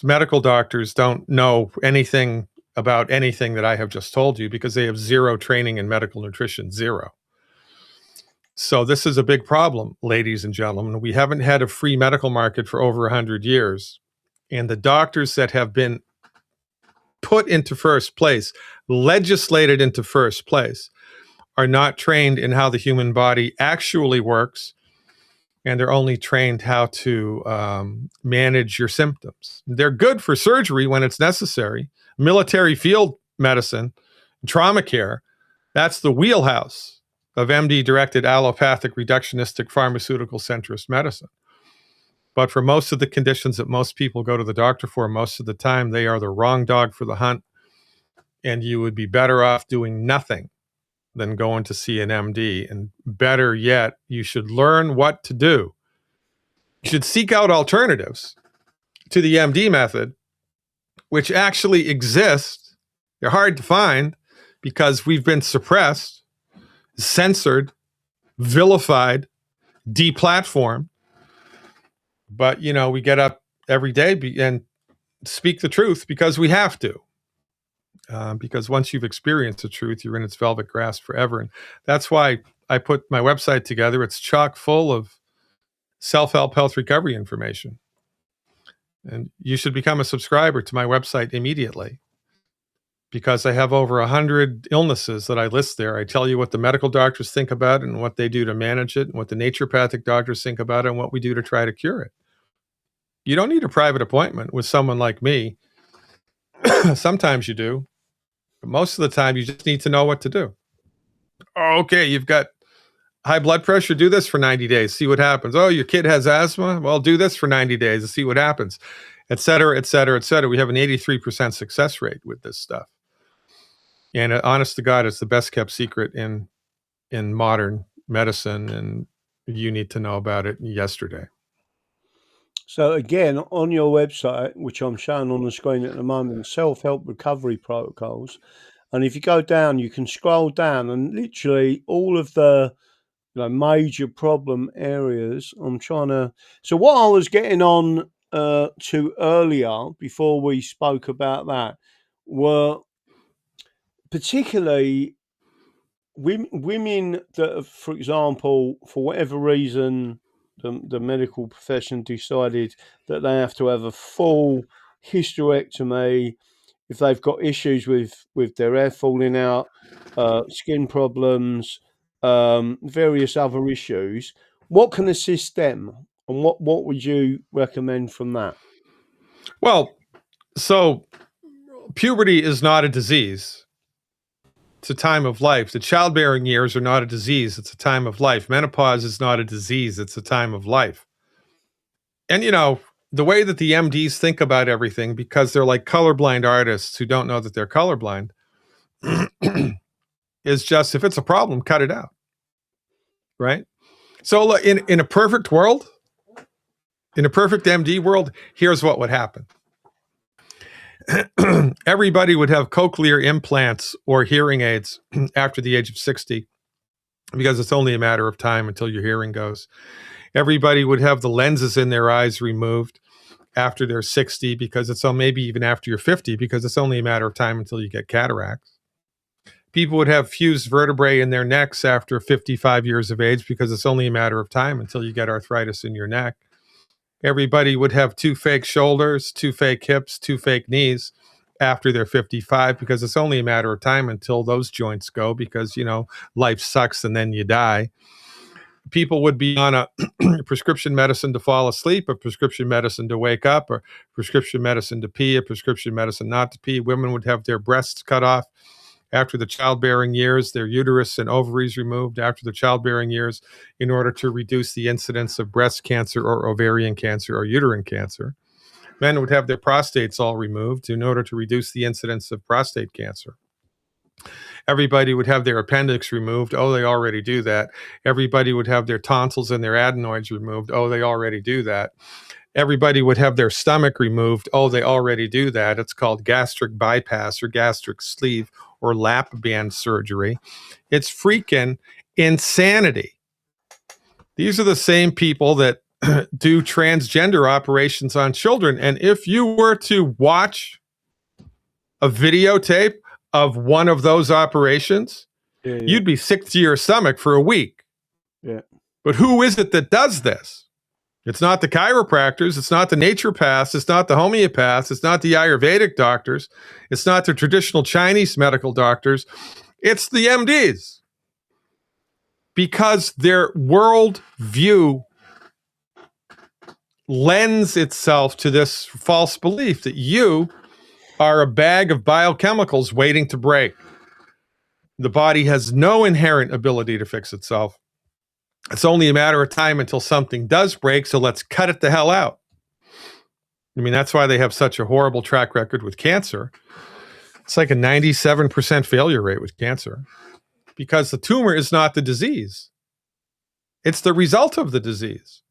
medical doctors don't know anything about anything that I have just told you because they have zero training in medical nutrition, zero. So this is a big problem, ladies and gentlemen. We haven't had a free medical market for over 100 years. And the doctors that have been put into first place, legislated into first place, are not trained in how the human body actually works. And they're only trained how to manage your symptoms. They're good for surgery when it's necessary. Military field medicine, trauma care, that's the wheelhouse of MD-directed allopathic reductionistic pharmaceutical centrist medicine. But for most of the conditions that most people go to the doctor for, most of the time, they are the wrong dog for the hunt. And you would be better off doing nothing than going to see an MD. And better yet, you should learn what to do. You should seek out alternatives to the MD method, which actually exist. They're hard to find because we've been suppressed, censored, vilified, deplatformed. But, we get up every day and speak the truth because we have to. Because once you've experienced the truth, you're in its velvet grasp forever. And that's why I put my website together. It's chock full of self-help health recovery information. And you should become a subscriber to my website immediately because I have over 100 illnesses that I list there. I tell you what the medical doctors think about it and what they do to manage it and what the naturopathic doctors think about it and what we do to try to cure it. You don't need a private appointment with someone like me. Sometimes you do, but most of the time you just need to know what to do. Okay, you've got high blood pressure, do this for 90 days, see what happens. Oh, your kid has asthma? Well, do this for 90 days and see what happens, et cetera, et cetera, et cetera. We have an 83% success rate with this stuff. And honest to God, it's the best kept secret in modern medicine, and you need to know about it yesterday. So again, on your website, which I'm showing on the screen at the moment, self-help recovery protocols. And if you go down, you can scroll down and literally all of the major problem areas. I'm trying to. So what I was getting on to earlier, before we spoke about that, were particularly women that have, for example, for whatever reason, the medical profession decided that they have to have a full hysterectomy if they've got issues with their hair falling out, skin problems, various other issues. What can assist them, and what would you recommend from that? Well, so puberty is not a disease. It's a time of life. The childbearing years are not a disease. It's a time of life. Menopause is not a disease. It's a time of life. And, the way that the MDs think about everything, because they're like colorblind artists who don't know that they're colorblind, is just, if it's a problem, cut it out. Right? So look, in a perfect world, in a perfect MD world, here's what would happen. Everybody would have cochlear implants or hearing aids after the age of 60, because it's only a matter of time until your hearing goes. Everybody would have the lenses in their eyes removed after they're 60, because it's maybe even after you're 50, because it's only a matter of time until you get cataracts. People would have fused vertebrae in their necks after 55 years of age, because it's only a matter of time until you get arthritis in your neck. Everybody would have 2 fake shoulders, 2 fake hips, 2 fake knees after they're 55, because it's only a matter of time until those joints go, because, life sucks and then you die. People would be on a prescription medicine to fall asleep, a prescription medicine to wake up, or prescription medicine to pee, a prescription medicine not to pee. Women would have their breasts cut off after the childbearing years, their uterus and ovaries removed after the childbearing years, in order to reduce the incidence of breast cancer or ovarian cancer or uterine cancer. Men would have their prostates all removed in order to reduce the incidence of prostate cancer. Everybody would have their appendix removed. Oh, they already do that. Everybody would have their tonsils and their adenoids removed. Oh, they already do that. Everybody would have their stomach removed. Oh, they already do that. It's called gastric bypass or gastric sleeve or lap band surgery. It's freaking insanity. These are the same people that do transgender operations on children. And if you were to watch a videotape of one of those operations, you'd be sick to your stomach for a week. Yeah. But who is it that does this? It's not the chiropractors. It's not the naturopaths. It's not the homeopaths. It's not the Ayurvedic doctors. It's not the traditional Chinese medical doctors. It's the MDs. Because their world view lends itself to this false belief that you are a bag of biochemicals waiting to break. The body has no inherent ability to fix itself. It's only a matter of time until something does break, so let's cut it the hell out. I mean, that's why they have such a horrible track record with cancer. It's like a 97% failure rate with cancer, because the tumor is not the disease. It's the result of the disease.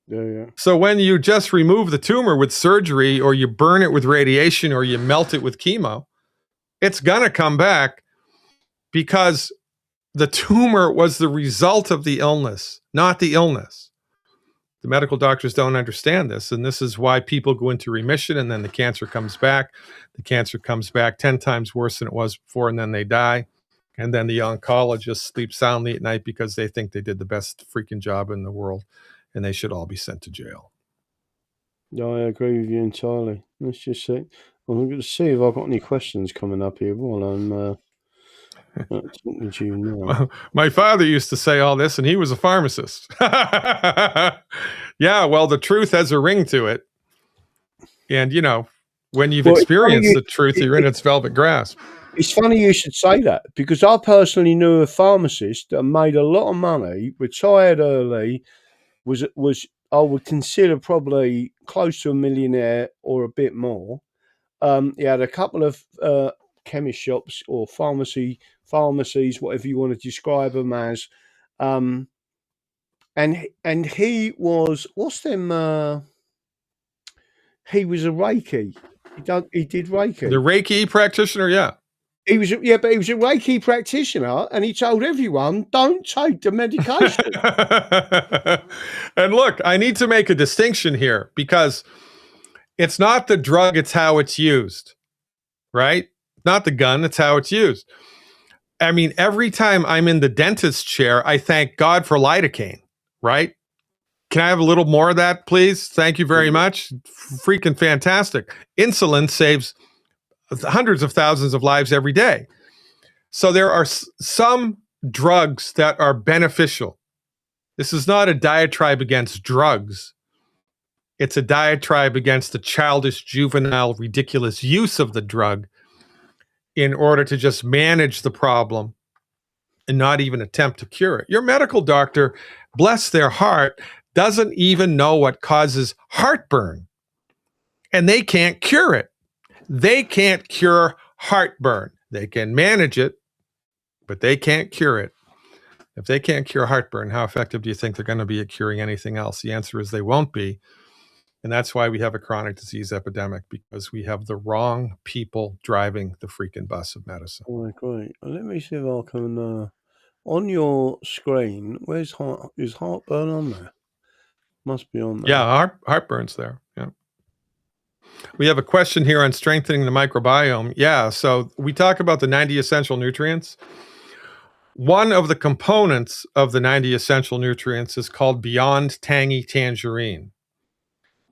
Yeah. So when you just remove the tumor with surgery, or you burn it with radiation, or you melt it with chemo, it's going to come back, because the tumor was the result of the illness, not the illness. The medical doctors don't understand this, and this is why people go into remission, and then the cancer comes back. The cancer comes back 10 times worse than it was before, and then they die. And then the oncologists sleep soundly at night because they think they did the best freaking job in the world, and they should all be sent to jail. No, I agree with you entirely. Let's just see. I'm going to see if I've got any questions coming up here while I'm talking to you now. My father used to say all this, and he was a pharmacist. Yeah, well, the truth has a ring to it. And, when you've experienced the truth, you're in its velvet grasp. It's funny you should say that, because I personally knew a pharmacist that made a lot of money, retired early, was I would consider probably close to a millionaire or a bit more. He had a couple of chemist shops or pharmacies, whatever you want to describe them as. And he was, he was a Reiki. He did Reiki. The Reiki practitioner, yeah. He was, but he was a Reiki practitioner, and he told everyone, "Don't take the medication." And look, I need to make a distinction here because it's not the drug, it's how it's used, right? Not the gun, it's how it's used. I mean, every time I'm in the dentist chair, I thank God for lidocaine, right? Can I have a little more of that, please? Thank you very much. Freaking fantastic. Insulin saves hundreds of thousands of lives every day. So there are some drugs that are beneficial. This is not a diatribe against drugs. It's a diatribe against the childish, juvenile, ridiculous use of the drug in order to just manage the problem and not even attempt to cure it. Your medical doctor, bless their heart, doesn't even know what causes heartburn, and they can't cure it. They can't cure heartburn. They can manage it, but they can't cure it. If they can't cure heartburn, how effective do you think they're going to be at curing anything else? The answer is they won't be. And that's why we have a chronic disease epidemic, because we have the wrong people driving the freaking bus of medicine. Oh, great. Let me see if I can, on your screen, is heartburn on there? Must be on there. Yeah, heartburn's there. Yeah. We have a question here on strengthening the microbiome. Yeah, so we talk about the 90 essential nutrients. One of the components of the 90 essential nutrients is called Beyond Tangy Tangerine.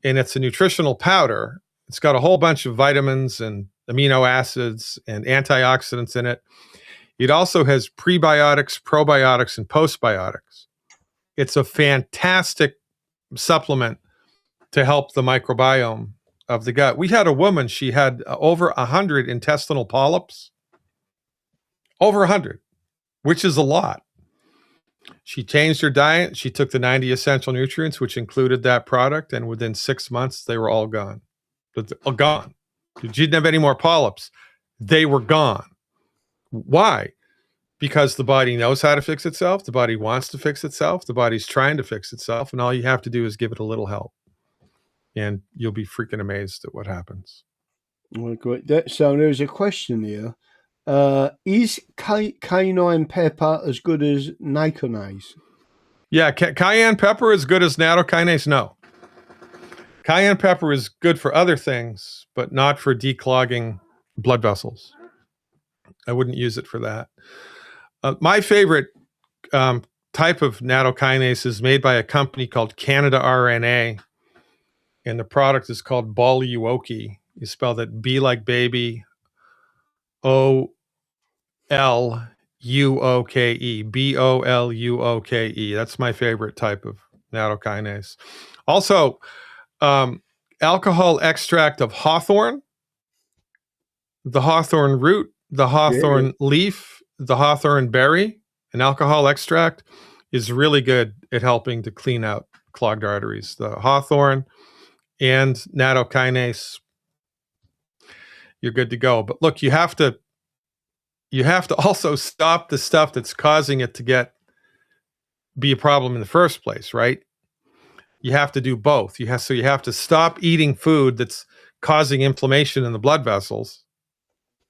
And it's a nutritional powder. It's got a whole bunch of vitamins and amino acids and antioxidants in it. It also has prebiotics, probiotics, and postbiotics. It's a fantastic supplement to help the microbiome of the gut. We had a woman, she had over 100 intestinal polyps. Over 100, which is a lot. She changed her diet. She took the 90 essential nutrients, which included that product, and within 6 months, they were all gone. Gone. She didn't have any more polyps. They were gone. Why? Because the body knows how to fix itself. The body wants to fix itself. The body's trying to fix itself, and all you have to do is give it a little help. And you'll be freaking amazed at what happens. Well, great. So there's a question here. Is cayenne pepper as good as naconase? Yeah, cayenne pepper is good as nattokinase? No. Cayenne pepper is good for other things, but not for declogging blood vessels. I wouldn't use it for that. My favorite type of nattokinase is made by a company called Canada RNA, and the product is called Boluoke. You spell that B like baby, O-L-U-O-K-E, Boluoke. That's my favorite type of nattokinase. Also, alcohol extract of hawthorn, the hawthorn root, the hawthorn leaf, the hawthorn berry, an alcohol extract is really good at helping to clean out clogged arteries. The hawthorn and nattokinase, you're good to go. But look, you have to also stop the stuff that's causing it to be a problem in the first place, right? You have to do both. You have to stop eating food that's causing inflammation in the blood vessels,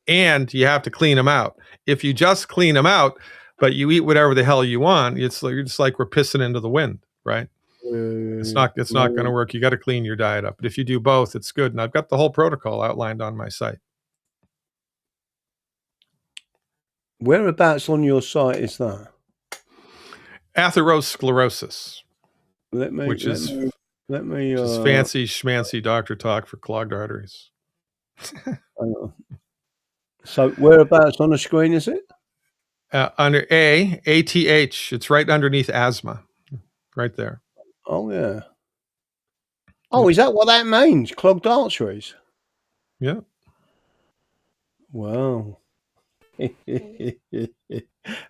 and you have to clean them out. If you just clean them out, but you eat whatever the hell you want, you're just like we're pissing into the wind, right? It's not going to work. You got to clean your diet up. But if you do both, it's good. And I've got the whole protocol outlined on my site. Whereabouts on your site is that? Atherosclerosis, which is fancy schmancy doctor talk for clogged arteries. So whereabouts on the screen is it? Under ATH. It's right underneath asthma, right there. Oh yeah. Oh, is that what that means? Clogged arteries? Yeah. Wow. I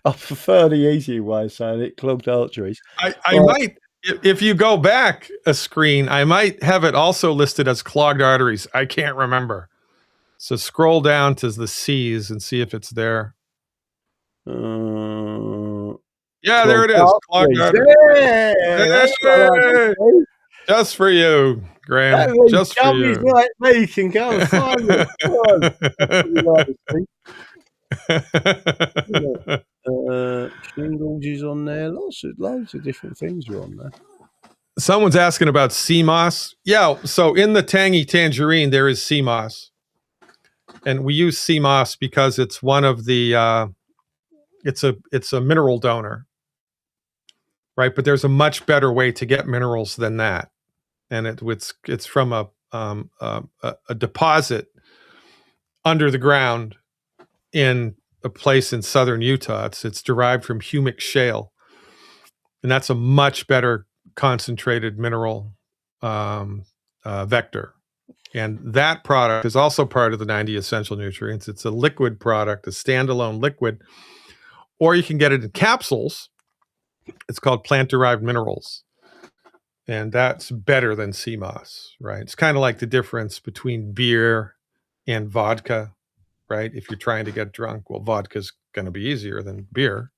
prefer the easy way of saying it, clogged arteries. I might, if you go back a screen, I might have it also listed as clogged arteries. I can't remember. So scroll down to the C's and see if it's there. Yeah, there it is. Clogged arteries. Hey! Just for you, Graham. Just for you. Like me can go and find it. Shingles is on there. Loads of different things are on there. Someone's asking about sea moss. Yeah, so in the tangy tangerine, there is sea moss. And we use sea moss because it's one of the, it's a mineral donor, right? But there's a much better way to get minerals than that. And it's from a deposit under the ground in a place in southern Utah. It's derived from humic shale, and that's a much better concentrated mineral vector. And that product is also part of the 90 essential nutrients. It's a liquid product, a standalone liquid, or you can get it in capsules. It's called plant-derived minerals. And that's better than sea moss, right? It's kind of like the difference between beer and vodka, right? If you're trying to get drunk, well, vodka's going to be easier than beer.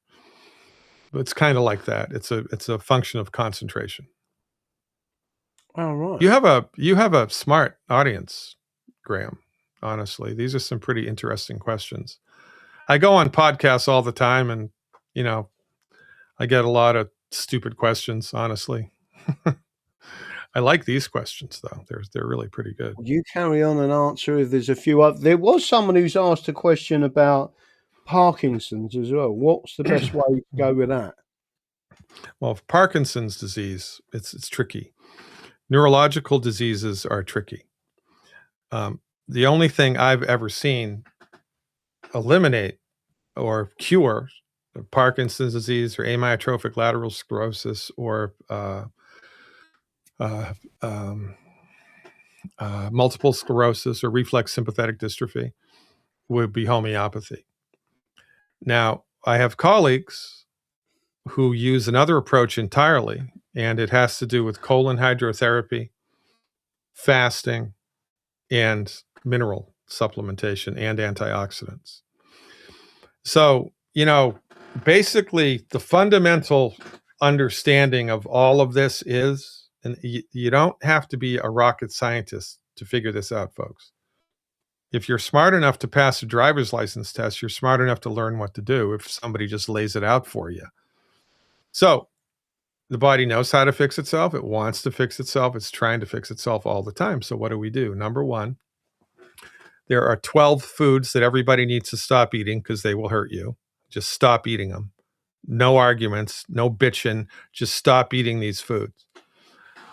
But it's kind of like that. It's a function of concentration. All right. You have a smart audience, Graham. Honestly, these are some pretty interesting questions. I go on podcasts all the time, and I get a lot of stupid questions. Honestly, I like these questions though. They're really pretty good. Would you carry on and answer if there's a few other? There was someone who's asked a question about Parkinson's as well. What's the best way to go with that? Well, Parkinson's disease, it's tricky. Neurological diseases are tricky. The only thing I've ever seen eliminate or cure Parkinson's disease or amyotrophic lateral sclerosis or multiple sclerosis or reflex sympathetic dystrophy would be homeopathy. Now, I have colleagues who use another approach entirely, and it has to do with colon hydrotherapy, fasting, and mineral supplementation and antioxidants. So, basically the fundamental understanding of all of this is, and you don't have to be a rocket scientist to figure this out, folks. If you're smart enough to pass a driver's license test, you're smart enough to learn what to do if somebody just lays it out for you. So the body knows how to fix itself. It wants to fix itself. It's trying to fix itself all the time. So what do? Number one, there are 12 foods that everybody needs to stop eating because they will hurt you. Just stop eating them. No arguments, no bitching. Just stop eating these foods.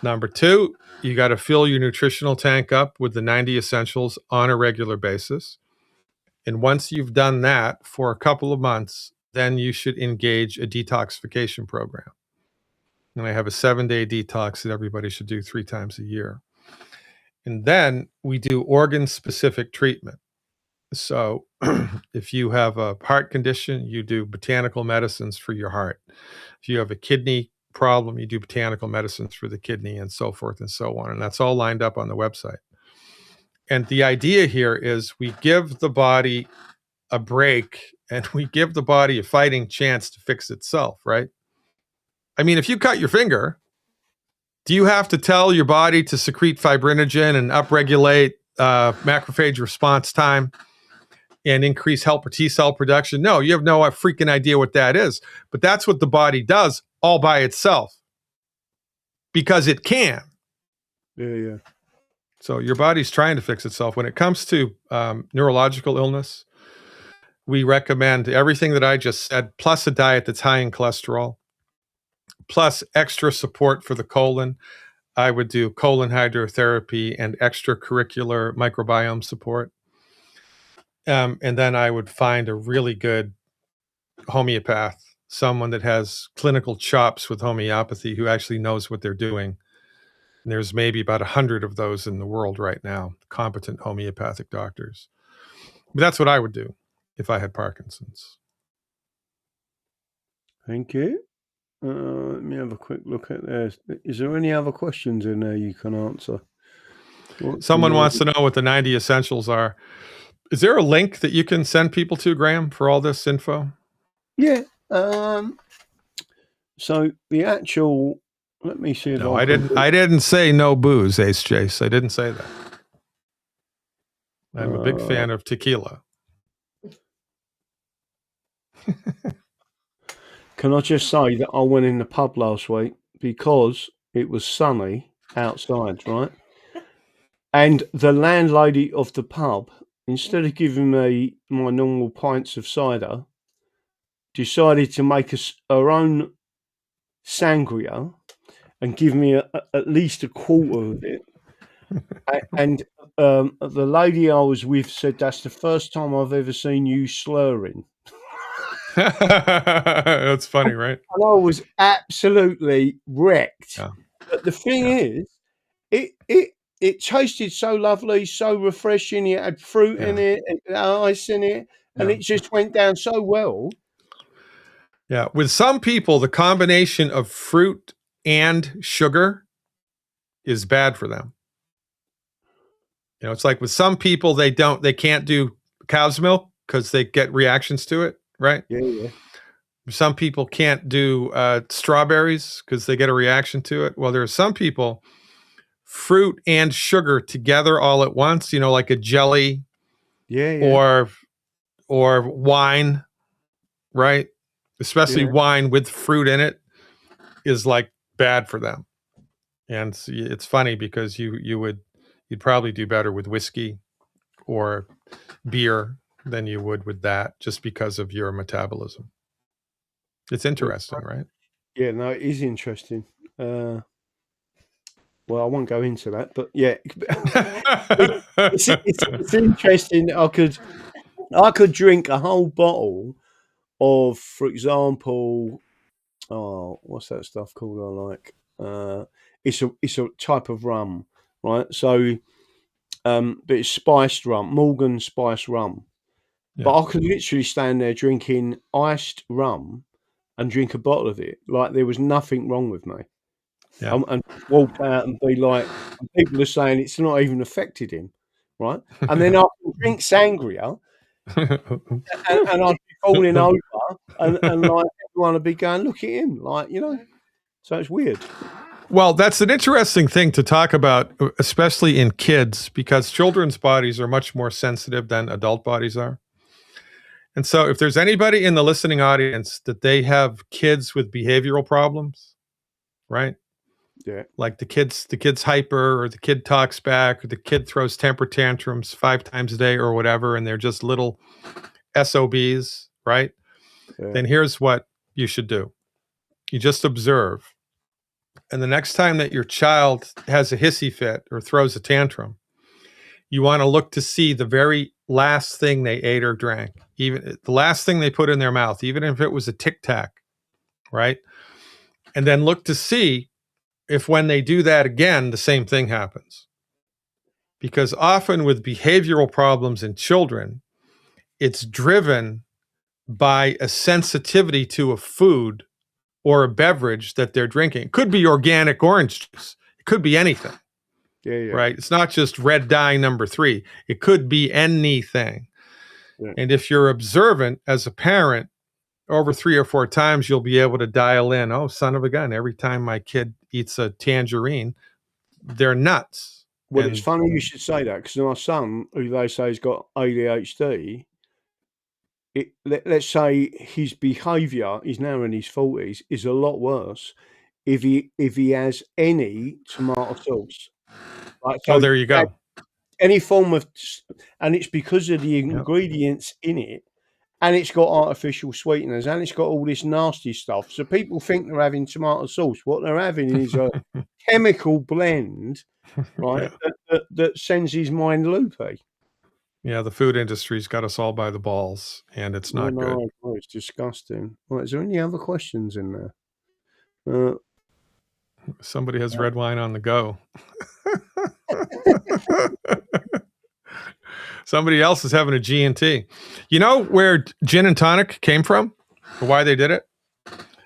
Number two, you got to fill your nutritional tank up with the 90 essentials on a regular basis. And once you've done that for a couple of months, then you should engage a detoxification program. And I have a 7-day detox that everybody should do 3 times a year. And then we do organ-specific treatment. So if you have a heart condition, you do botanical medicines for your heart. If you have a kidney problem, you do botanical medicines for the kidney, and so forth and so on. And that's all lined up on the website. And the idea here is we give the body a break and we give the body a fighting chance to fix itself, right? I mean, if you cut your finger, do you have to tell your body to secrete fibrinogen and upregulate macrophage response time and increase helper T cell production? No, you have no freaking idea what that is. But that's what the body does all by itself because it can. Yeah. So your body's trying to fix itself. When it comes to neurological illness, we recommend everything that I just said, plus a diet that's high in cholesterol, plus extra support for the colon. I would do colon hydrotherapy and extracurricular microbiome support. And then I would find a really good homeopath, someone that has clinical chops with homeopathy who actually knows what they're doing. And there's maybe about 100 of those in the world right now, competent homeopathic doctors. But that's what I would do if I had Parkinson's. Thank you. Let me have a quick look at this. Is there any other questions in there you can answer? Someone wants to know what the 90 essentials are. Is there a link that you can send people to, Graham, for all this info? Yeah. So the actual, let me see if I didn't say no booze, Ace Chase. I didn't say that. I'm a big fan of tequila. Can I just say that I went in the pub last week because it was sunny outside, right? And the landlady of the pub, instead of giving me my normal pints of cider, decided to make her own sangria and give me at least a quarter of it. And the lady I was with said, "That's the first time I've ever seen you slurring." That's funny, right? And I was absolutely wrecked. Yeah. But the thing is, it tasted so lovely, so refreshing. It had fruit in it, and ice in it, and it just went down so well. Yeah. With some people, the combination of fruit and sugar is bad for them. It's like with some people, they can't do cow's milk because they get reactions to it, right? Yeah. Some people can't do strawberries because they get a reaction to it. Well, there are some people, fruit and sugar together all at once, like a jelly, or wine, right? Especially wine with fruit in it is like bad for them. And it's funny because you'd probably do better with whiskey or beer than you would with that, just because of your metabolism. It's interesting, right? Yeah, no, it is interesting. Well, I won't go into that, but yeah, it's interesting. I could drink a whole bottle of, for example, what's that stuff called? I like. It's a type of rum, right? So, but it's spiced rum, Morgan spiced rum. Yeah. But I could literally stand there drinking iced rum and drink a bottle of it like there was nothing wrong with me. Yeah. And walk out and be like, people are saying it's not even affected him, right? And then I can drink sangria, and I'd be falling over, and like everyone would be going, "Look at him," like, So it's weird. Well, that's an interesting thing to talk about, especially in kids, because children's bodies are much more sensitive than adult bodies are. And so if there's anybody in the listening audience that they have kids with behavioral problems, right? Yeah. Like the kid's hyper, or the kid talks back, or the kid throws temper tantrums 5 times a day or whatever, and they're just little SOBs, right? Yeah. Then here's what you should do. You just observe. And the next time that your child has a hissy fit or throws a tantrum, you want to look to see the very last thing they ate or drank, even the last thing they put in their mouth, even if it was a Tic Tac, right? And then look to see if when they do that again, the same thing happens. Because often with behavioral problems in children, it's driven by a sensitivity to a food or a beverage that they're drinking. It could be organic orange juice. It could be anything. Yeah. Right? It's not just red dye number 3. It could be anything. Yeah. And if you're observant as a parent, over 3 or 4 times, you'll be able to dial in, oh, son of a gun, every time my kid eats a tangerine, they're nuts. Well, it's funny you should say that, because my son, who they say has got ADHD, let's say his behaviour, he's now in his 40s, is a lot worse if he has any tomato sauce. Right, so there you go. Any form of, and it's because of the ingredients in it, and it's got artificial sweeteners, and it's got all this nasty stuff. So people think they're having tomato sauce. What they're having is a chemical blend, right, that sends his mind loopy. Yeah, the food industry's got us all by the balls, and it's not good. No, it's disgusting. Right, is there any other questions in there? Somebody has red wine on the go. Somebody else is having a G&T. You know where gin and tonic came from? Or why they did it?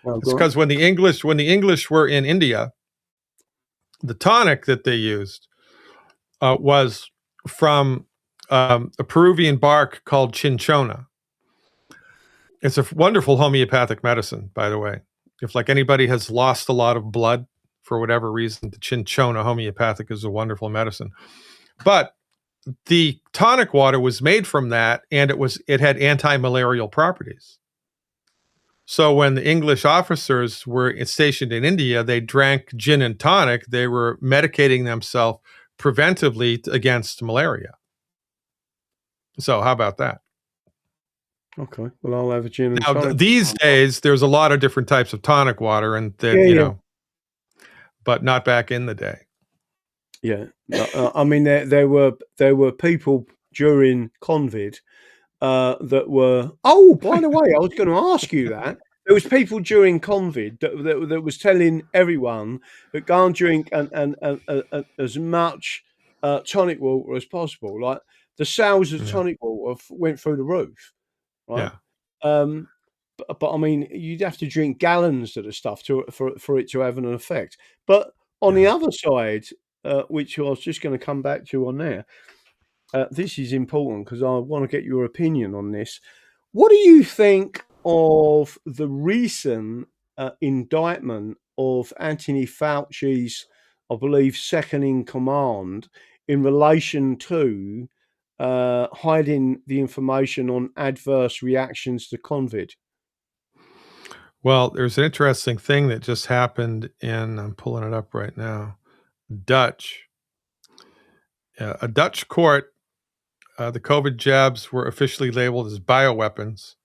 It's because when the English were in India, the tonic that they used was from a Peruvian bark called cinchona. It's a wonderful homeopathic medicine, by the way. If like anybody has lost a lot of blood for whatever reason, the cinchona homeopathic is a wonderful medicine. But the tonic water was made from that, and it had anti-malarial properties. So when the English officers were stationed in India, they drank gin and tonic. They were medicating themselves preventively against malaria. So how about that? Okay. Well, I'll have a gin and Now, tonic. these days, there's a lot of different types of tonic water, and that but not back in the day. Yeah. I mean, there were people during COVID that were. Oh, by the way, I was going to ask you that. There was people during COVID that was telling everyone that go and drink and as much tonic water as possible. Like the sales of tonic water went through the roof, right? Yeah. But I mean, you'd have to drink gallons of the stuff for it to have an effect. But on the other side, which I was just going to come back to on there, this is important because I want to get your opinion on this. What do you think of the recent indictment of Anthony Fauci's, I believe, second in command in relation to hiding the information on adverse reactions to COVID? Well, there's an interesting thing that just happened in, I'm pulling it up right now, Dutch. A Dutch court, the COVID jabs were officially labeled as bioweapons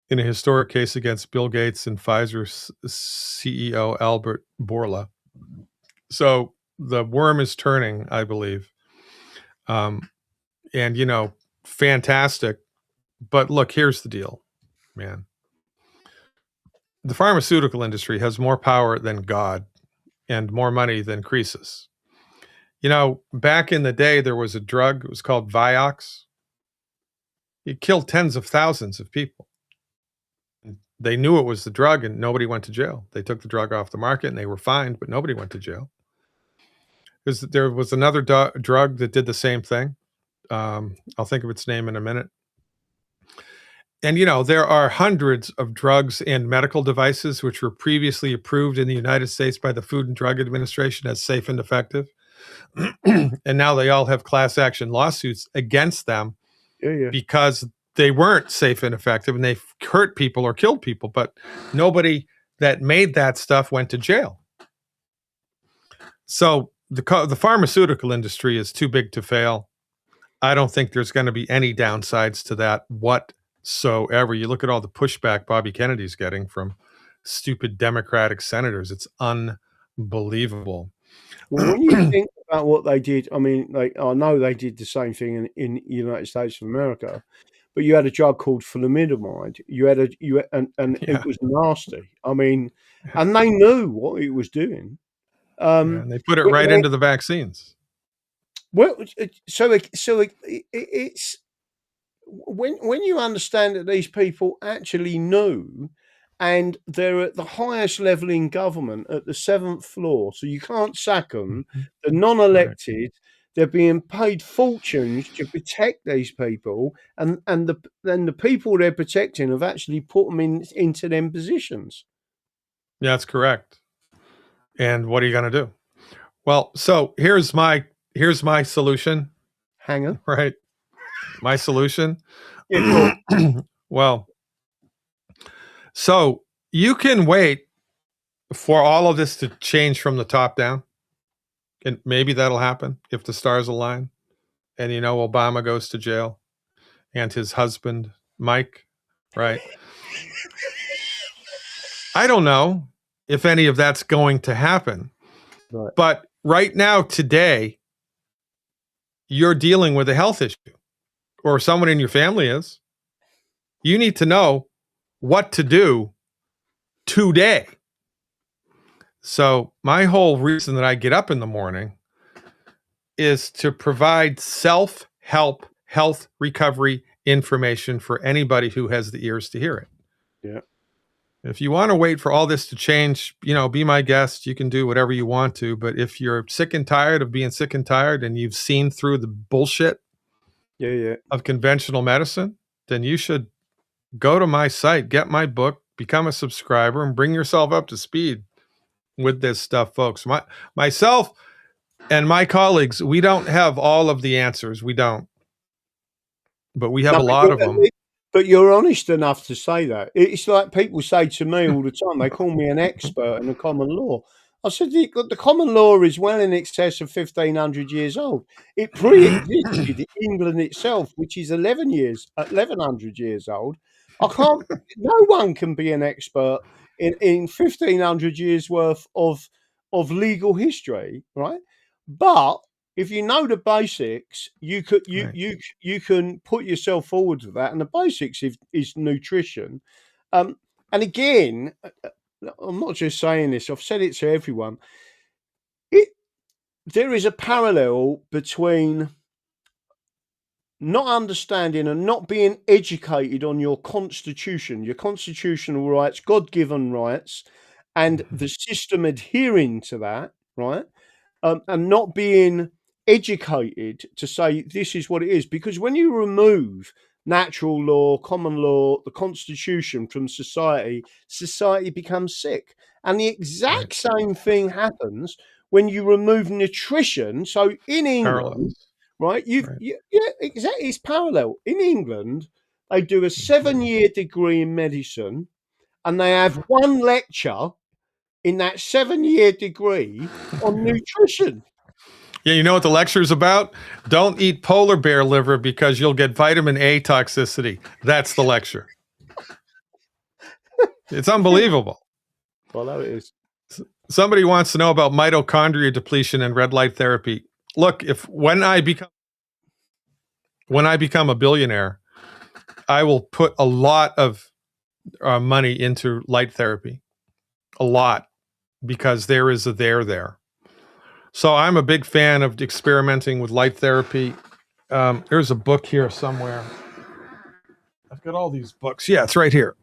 in a historic case against Bill Gates and Pfizer's CEO, Albert Bourla. So the worm is turning, I believe. And, fantastic. But look, here's the deal, man. The pharmaceutical industry has more power than God and more money than Croesus. Back in the day, there was a drug. It was called Vioxx. It killed tens of thousands of people. They knew it was the drug and nobody went to jail. They took the drug off the market and they were fined, but nobody went to jail. There was another drug that did the same thing. I'll think of its name in a minute. And, there are hundreds of drugs and medical devices which were previously approved in the United States by the Food and Drug Administration as safe and effective. And now they all have class action lawsuits against them because they weren't safe and effective and they hurt people or killed people. But nobody that made that stuff went to jail. So the pharmaceutical industry is too big to fail. I don't think there's going to be any downsides to that whatsoever. You look at all the pushback Bobby Kennedy's getting from stupid Democratic senators. It's unbelievable. Well, when you think about what they did, I mean, I know they did the same thing in the United States of America, but you had a drug called thalidomide. It was nasty. I mean, and they knew what it was doing. And they put it right into the vaccines. Well, so it's when you understand that these people actually knew, and they're at the highest level in government at the 7th floor, so you can't sack them. They're non-elected. They're being paid fortunes to protect these people, and the people they're protecting have actually put them into them positions. Yeah, that's correct. And what are you going to do? Well, so here's my solution. Hanger, right? My solution. Yeah, Well, so you can wait for all of this to change from the top down, and maybe that'll happen if the stars align. And Obama goes to jail, and his husband Mike, right? I don't know if any of that's going to happen. Right. But right now, today, you're dealing with a health issue, or someone in your family is. You need to know what to do today. So my whole reason that I get up in the morning is to provide self-help, health recovery information for anybody who has the ears to hear it. Yeah. If you want to wait for all this to change, be my guest. You can do whatever you want to. But if you're sick and tired of being sick and tired and you've seen through the bullshit of conventional medicine, then you should go to my site, get my book, become a subscriber, and bring yourself up to speed with this stuff, folks. Myself and my colleagues, we don't have all of the answers. We don't. But we have a lot of them. But you're honest enough to say that. It's like people say to me all the time, they call me an expert in the common law. I said, the common law is well in excess of 1,500 years old. It pre-existed England itself, which is 1,100 years old. No one can be an expert in 1,500 years worth of legal history, right? But if you know the basics, you can put yourself forward to that, and the basics is nutrition. And again, I'm not just saying this; I've said it to everyone. There is a parallel between not understanding and not being educated on your constitution, your constitutional rights, God-given rights, and the system adhering to that, right? And not being educated to say this is what it is. Because when you remove natural law, common law, the constitution from society, society becomes sick. And the exact same thing happens when you remove nutrition. So in England, right, exactly, it's parallel. In England, they do a 7-year degree in medicine, and they have one lecture in that 7-year degree on nutrition. Yeah, you know what the lecture is about? Don't eat polar bear liver because you'll get vitamin A toxicity. That's the lecture. It's unbelievable. Well, that it is. Somebody wants to know about mitochondria depletion and red light therapy. Look, when I become a billionaire, I will put a lot of money into light therapy. A lot. Because there is a there. So I'm a big fan of experimenting with light therapy. There's a book here somewhere. I've got all these books. Yeah, it's right here.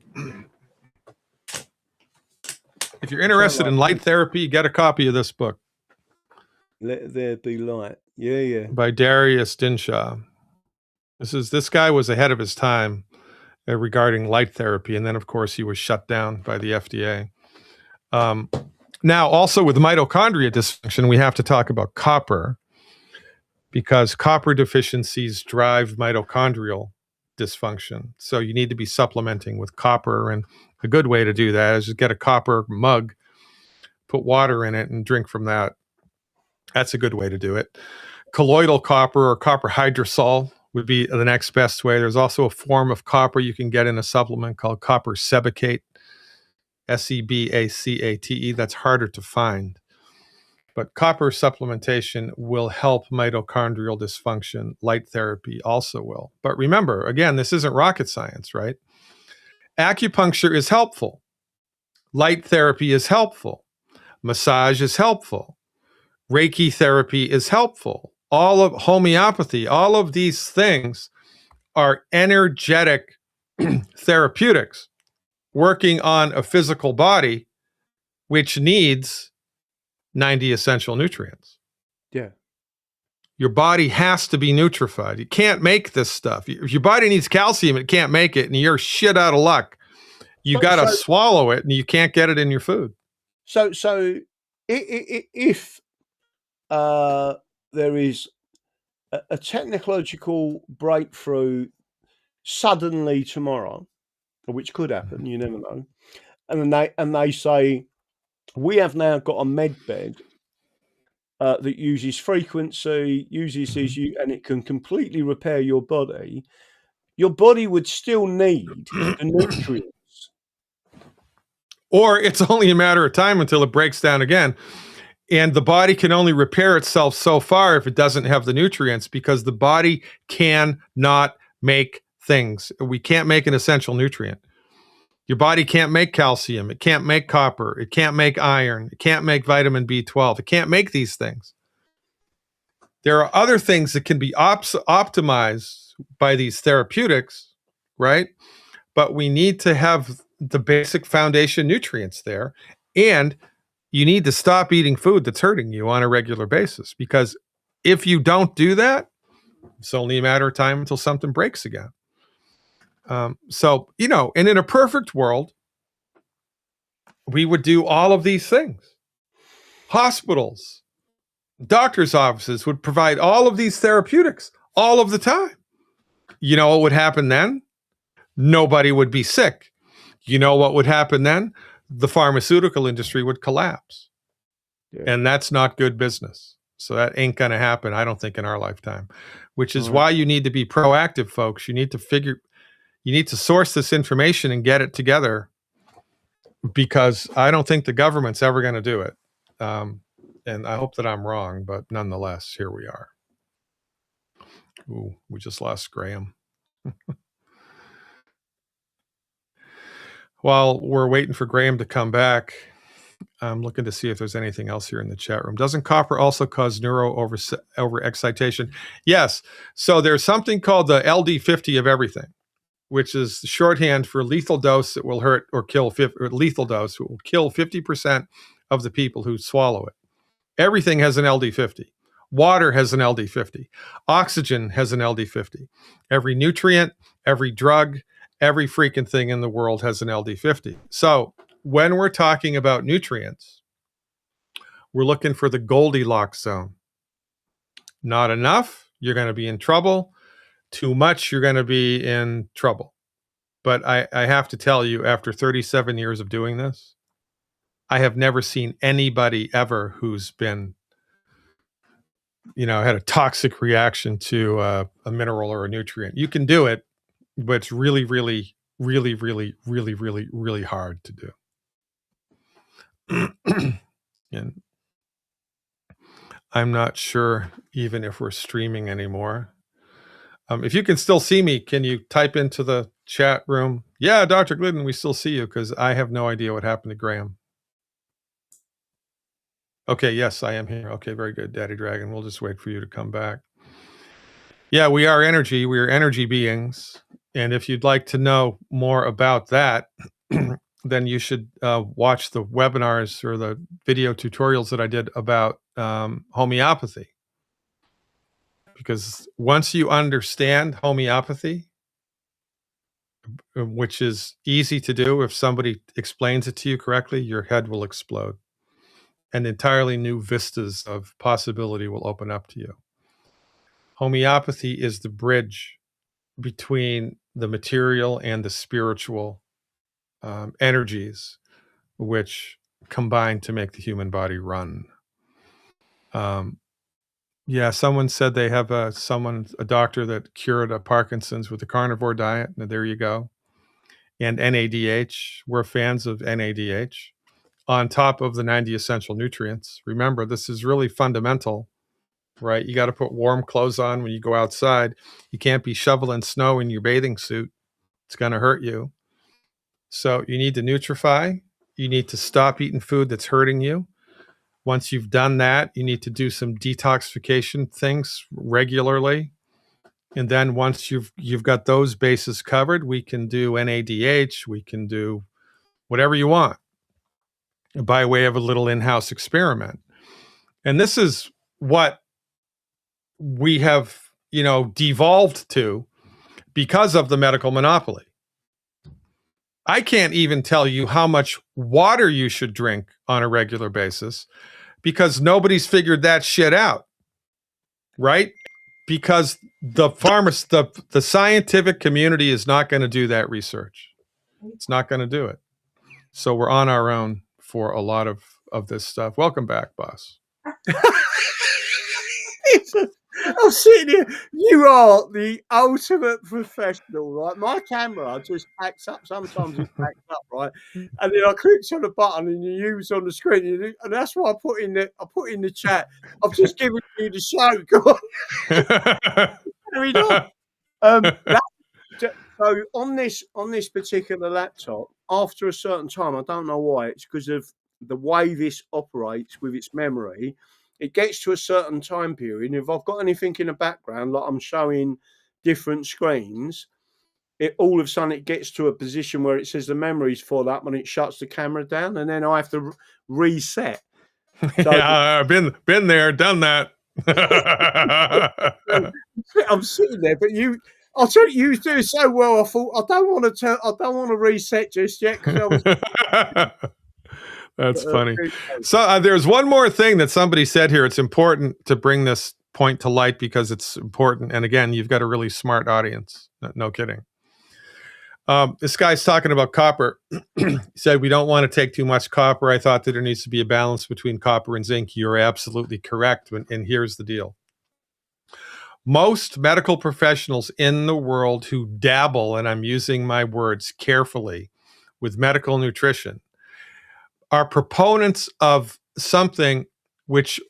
If you're interested in light therapy, get a copy of this book. Let There Be Light. Yeah. By Darius Dinshaw. This guy was ahead of his time regarding light therapy, and then of course he was shut down by the FDA. Now, also with mitochondria dysfunction, we have to talk about copper, because copper deficiencies drive mitochondrial dysfunction. So you need to be supplementing with copper, and a good way to do that is just get a copper mug, put water in it, and drink from that. That's a good way to do it. Colloidal copper or copper hydrosol would be the next best way. There's also a form of copper you can get in a supplement called copper sebacate. Sebacate. That's harder to find. But copper supplementation will help mitochondrial dysfunction. Light therapy also will. But remember, again, this isn't rocket science, right? Acupuncture is helpful. Light therapy is helpful. Massage is helpful. Reiki therapy is helpful. All of homeopathy, all of these things are energetic therapeutics working on a physical body which needs 90 essential nutrients. Yeah. Your body has to be nutrified. You can't make this stuff. If your body needs calcium, it can't make it, and you're shit out of luck. You got to swallow it, and you can't get it in your food. So if there is a technological breakthrough suddenly tomorrow, which could happen, you never know, and they say, we have now got a med bed that uses frequency, uses these, and it can completely repair your body would still need the nutrients. Or it's only a matter of time until it breaks down again. And the body can only repair itself so far if it doesn't have the nutrients, because the body cannot make things. We can't make an essential nutrient. Your body can't make calcium. It can't make copper. It can't make iron. It can't make vitamin B12. It can't make these things. There are other things that can be optimized by these therapeutics, right? But we need to have the basic foundation nutrients there. And you need to stop eating food that's hurting you on a regular basis, because if you don't do that, it's only a matter of time until something breaks again. So, and in a perfect world, we would do all of these things. Hospitals, doctors' offices would provide all of these therapeutics all of the time. You know what would happen then? nobody would be sick. You know what would happen then? The pharmaceutical industry would collapse. Yeah. And that's not good business. So that ain't going to happen, I don't think, in our lifetime, which is Right. why you need to be proactive, folks. You need to source this information and get it together, because I don't think the government's ever going to do it. And I hope that I'm wrong, but nonetheless, here we are. Ooh, we just lost Graham. While we're waiting for Graham to come back, I'm looking to see if there's anything else here in the chat room. Doesn't copper also cause neuro overexcitation? Yes. So there's something called the LD50 of everything, which is shorthand for lethal dose that will hurt or kill, or lethal dose will kill 50% of the people who swallow it. Everything has an LD50. Water has an LD50. Oxygen has an LD50. Every nutrient, every drug, every freaking thing in the world has an LD50. So when we're talking about nutrients, we're looking for the Goldilocks zone. Not enough, you're going to be in trouble. Too much, you're going to be in trouble. But I have to tell you, after 37 years of doing this, I have never seen anybody ever who's been, had a toxic reaction to a mineral or a nutrient. You can do it, but it's really, really, really, really, really, really, really hard to do. And I'm not sure even if we're streaming anymore. If you can still see me, can you type into the chat room? Yeah, Dr. Glidden, we still see you, because I have no idea what happened to Graham. Okay, yes, I am here. Okay, very good, Daddy Dragon. We'll just wait for you to come back. Yeah, we are energy. We are energy beings. And if you'd like to know more about that, then you should watch the webinars or the video tutorials that I did about homeopathy. Because once you understand homeopathy, which is easy to do if somebody explains it to you correctly, your head will explode. And entirely new vistas of possibility will open up to you. Homeopathy is the bridge between the material and the spiritual energies, which combine to make the human body run. Yeah, someone said they have a doctor that cured a Parkinson's with a carnivore diet. And there you go. And NADH. We're fans of NADH on top of the 90 essential nutrients. Remember, this is really fundamental, right? You got to put warm clothes on when you go outside. You can't be shoveling snow in your bathing suit. It's going to hurt you. So you need to nutrify. You need to stop eating food that's hurting you. Once you've done that, you need to do some detoxification things regularly. And then once you've got those bases covered, we can do NADH. We can do whatever you want by way of a little in-house experiment. And this is what we have, devolved to because of the medical monopoly. I can't even tell you how much water you should drink on a regular basis because nobody's figured that shit out, right? Because the scientific community is not going to do that research. It's not going to do it. So we're on our own for a lot of this stuff. Welcome back, boss. I'm sitting here. You are the ultimate professional, right? My camera just packs up. Sometimes it packs up, right? And then I click on the button and you was on the screen, and that's why I put in the chat. I've just given you the show. Go on. So on this particular laptop, after a certain time, I don't know why. It's because of the way this operates with its memory. It gets to a certain time period. And if I've got anything in the background, like I'm showing different screens, it all of a sudden it gets to a position where it says the memory's full up and it shuts the camera down, and then I have to reset. So, yeah, I've been there, done that. I'm sitting there, but I thought you was doing so well. I thought I don't want to reset just yet because I was. That's funny. So there's one more thing that somebody said here. It's important to bring this point to light because it's important. And again, you've got a really smart audience. No kidding. This guy's talking about copper. He said, we don't want to take too much copper. I thought that there needs to be a balance between copper and zinc. You're absolutely correct. And here's the deal. Most medical professionals in the world who dabble, and I'm using my words carefully, with medical nutrition are proponents of something which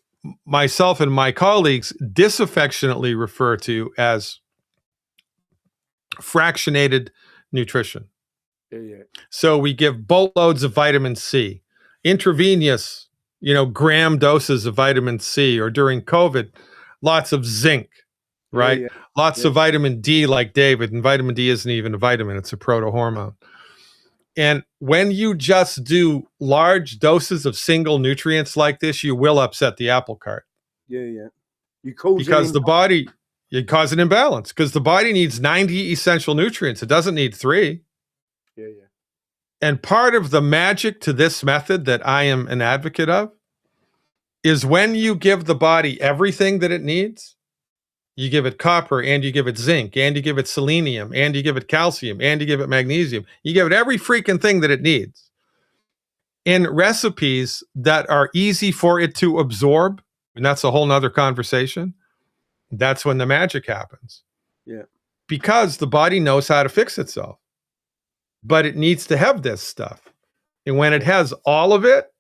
myself and my colleagues disaffectionately refer to as fractionated nutrition. Yeah. So we give boatloads of vitamin C, intravenous, gram doses of vitamin C, or during COVID, lots of zinc, right? Yeah. Lots of vitamin D, like David, and vitamin D isn't even a vitamin, it's a protohormone. And when you just do large doses of single nutrients like this, you will upset the apple cart. Yeah. You cause an imbalance because the body needs 90 essential nutrients. It doesn't need 3. Yeah. And part of the magic to this method that I am an advocate of is when you give the body everything that it needs, you give it copper, and you give it zinc, and you give it selenium, and you give it calcium, and you give it magnesium. You give it every freaking thing that it needs in recipes that are easy for it to absorb. And that's a whole nother conversation. That's when the magic happens. Yeah. Because the body knows how to fix itself, but it needs to have this stuff. And when it has all of it,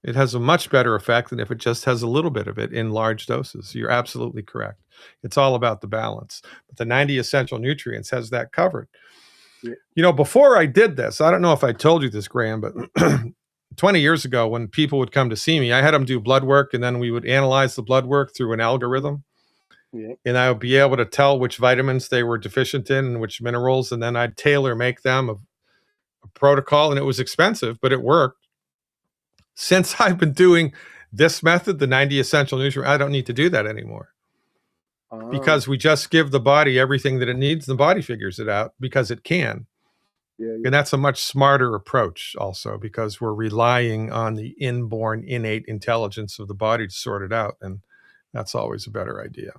it has a much better effect than if it just has a little bit of it in large doses. You're absolutely correct. It's all about the balance. But the 90 essential nutrients has that covered. Yeah. Before I did this, I don't know if I told you this, Graham, but 20 years ago when people would come to see me, I had them do blood work, and then we would analyze the blood work through an algorithm. Yeah. And I would be able to tell which vitamins they were deficient in and which minerals, and then I'd tailor make them a protocol, and it was expensive, but it worked. Since I've been doing this method, the 90 essential nutrients, I don't need to do that anymore. Because we just give the body everything that it needs, the body figures it out because it can. Yeah. And that's a much smarter approach also, because we're relying on the inborn, innate intelligence of the body to sort it out. And that's always a better idea.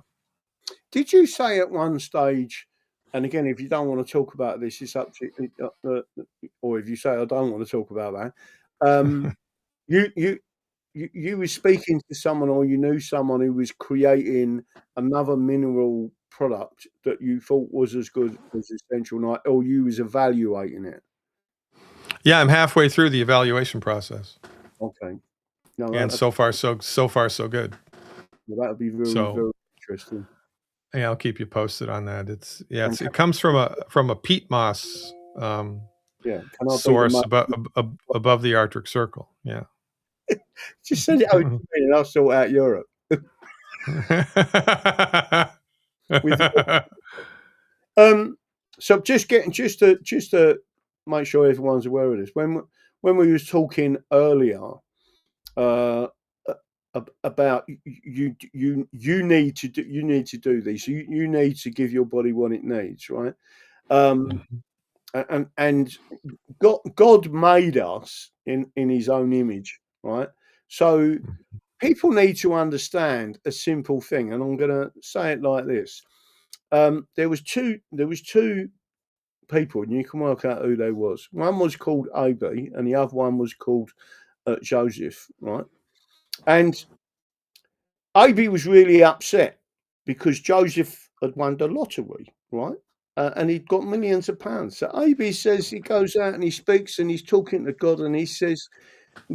Did you say at one stage, and again, if you don't want to talk about this, it's up to, or if you say I don't want to talk about that, you were speaking to someone, or you knew someone who was creating another mineral product that you thought was as good as Essential Night, or you was evaluating it? Yeah, I'm halfway through the evaluation process. Okay. No, and so far so good. Well, that'll be very interesting. Yeah, I'll keep you posted on that. It comes from a peat moss source above the Arctic Circle. Yeah. Just send it over to me and I'll sort out Europe. So just to make sure everyone's aware of this, when we was talking earlier about you need to do these, you need to give your body what it needs, right? And God made us in His own image, right? So people need to understand a simple thing, and I'm going to say it like this: there was two people, and you can work out who they was. One was called AB, and the other one was called Joseph, right? And AB was really upset because Joseph had won the lottery, right? And he'd got millions of pounds. So AB says, he goes out and he speaks and he's talking to God, and he says,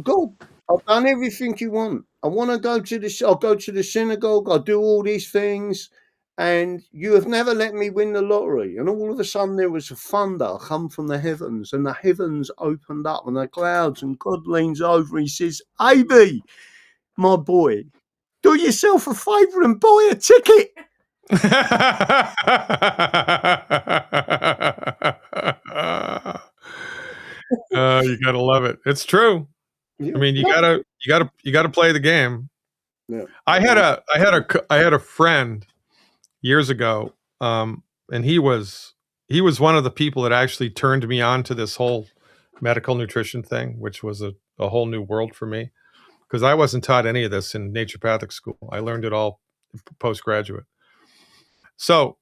God, I've done everything you want. I want to go to this. I'll go to the synagogue. I'll do all these things. And you have never let me win the lottery. And all of a sudden there was a thunder come from the heavens, and the heavens opened up and the clouds, and God leans over and he says, AB, my boy, do yourself a favour and buy a ticket. You gotta love it. It's true. I mean, you gotta play the game. Yeah. I had a friend years ago, and he was one of the people that actually turned me on to this whole medical nutrition thing, which was a whole new world for me, because I wasn't taught any of this in naturopathic school. I learned it all postgraduate. So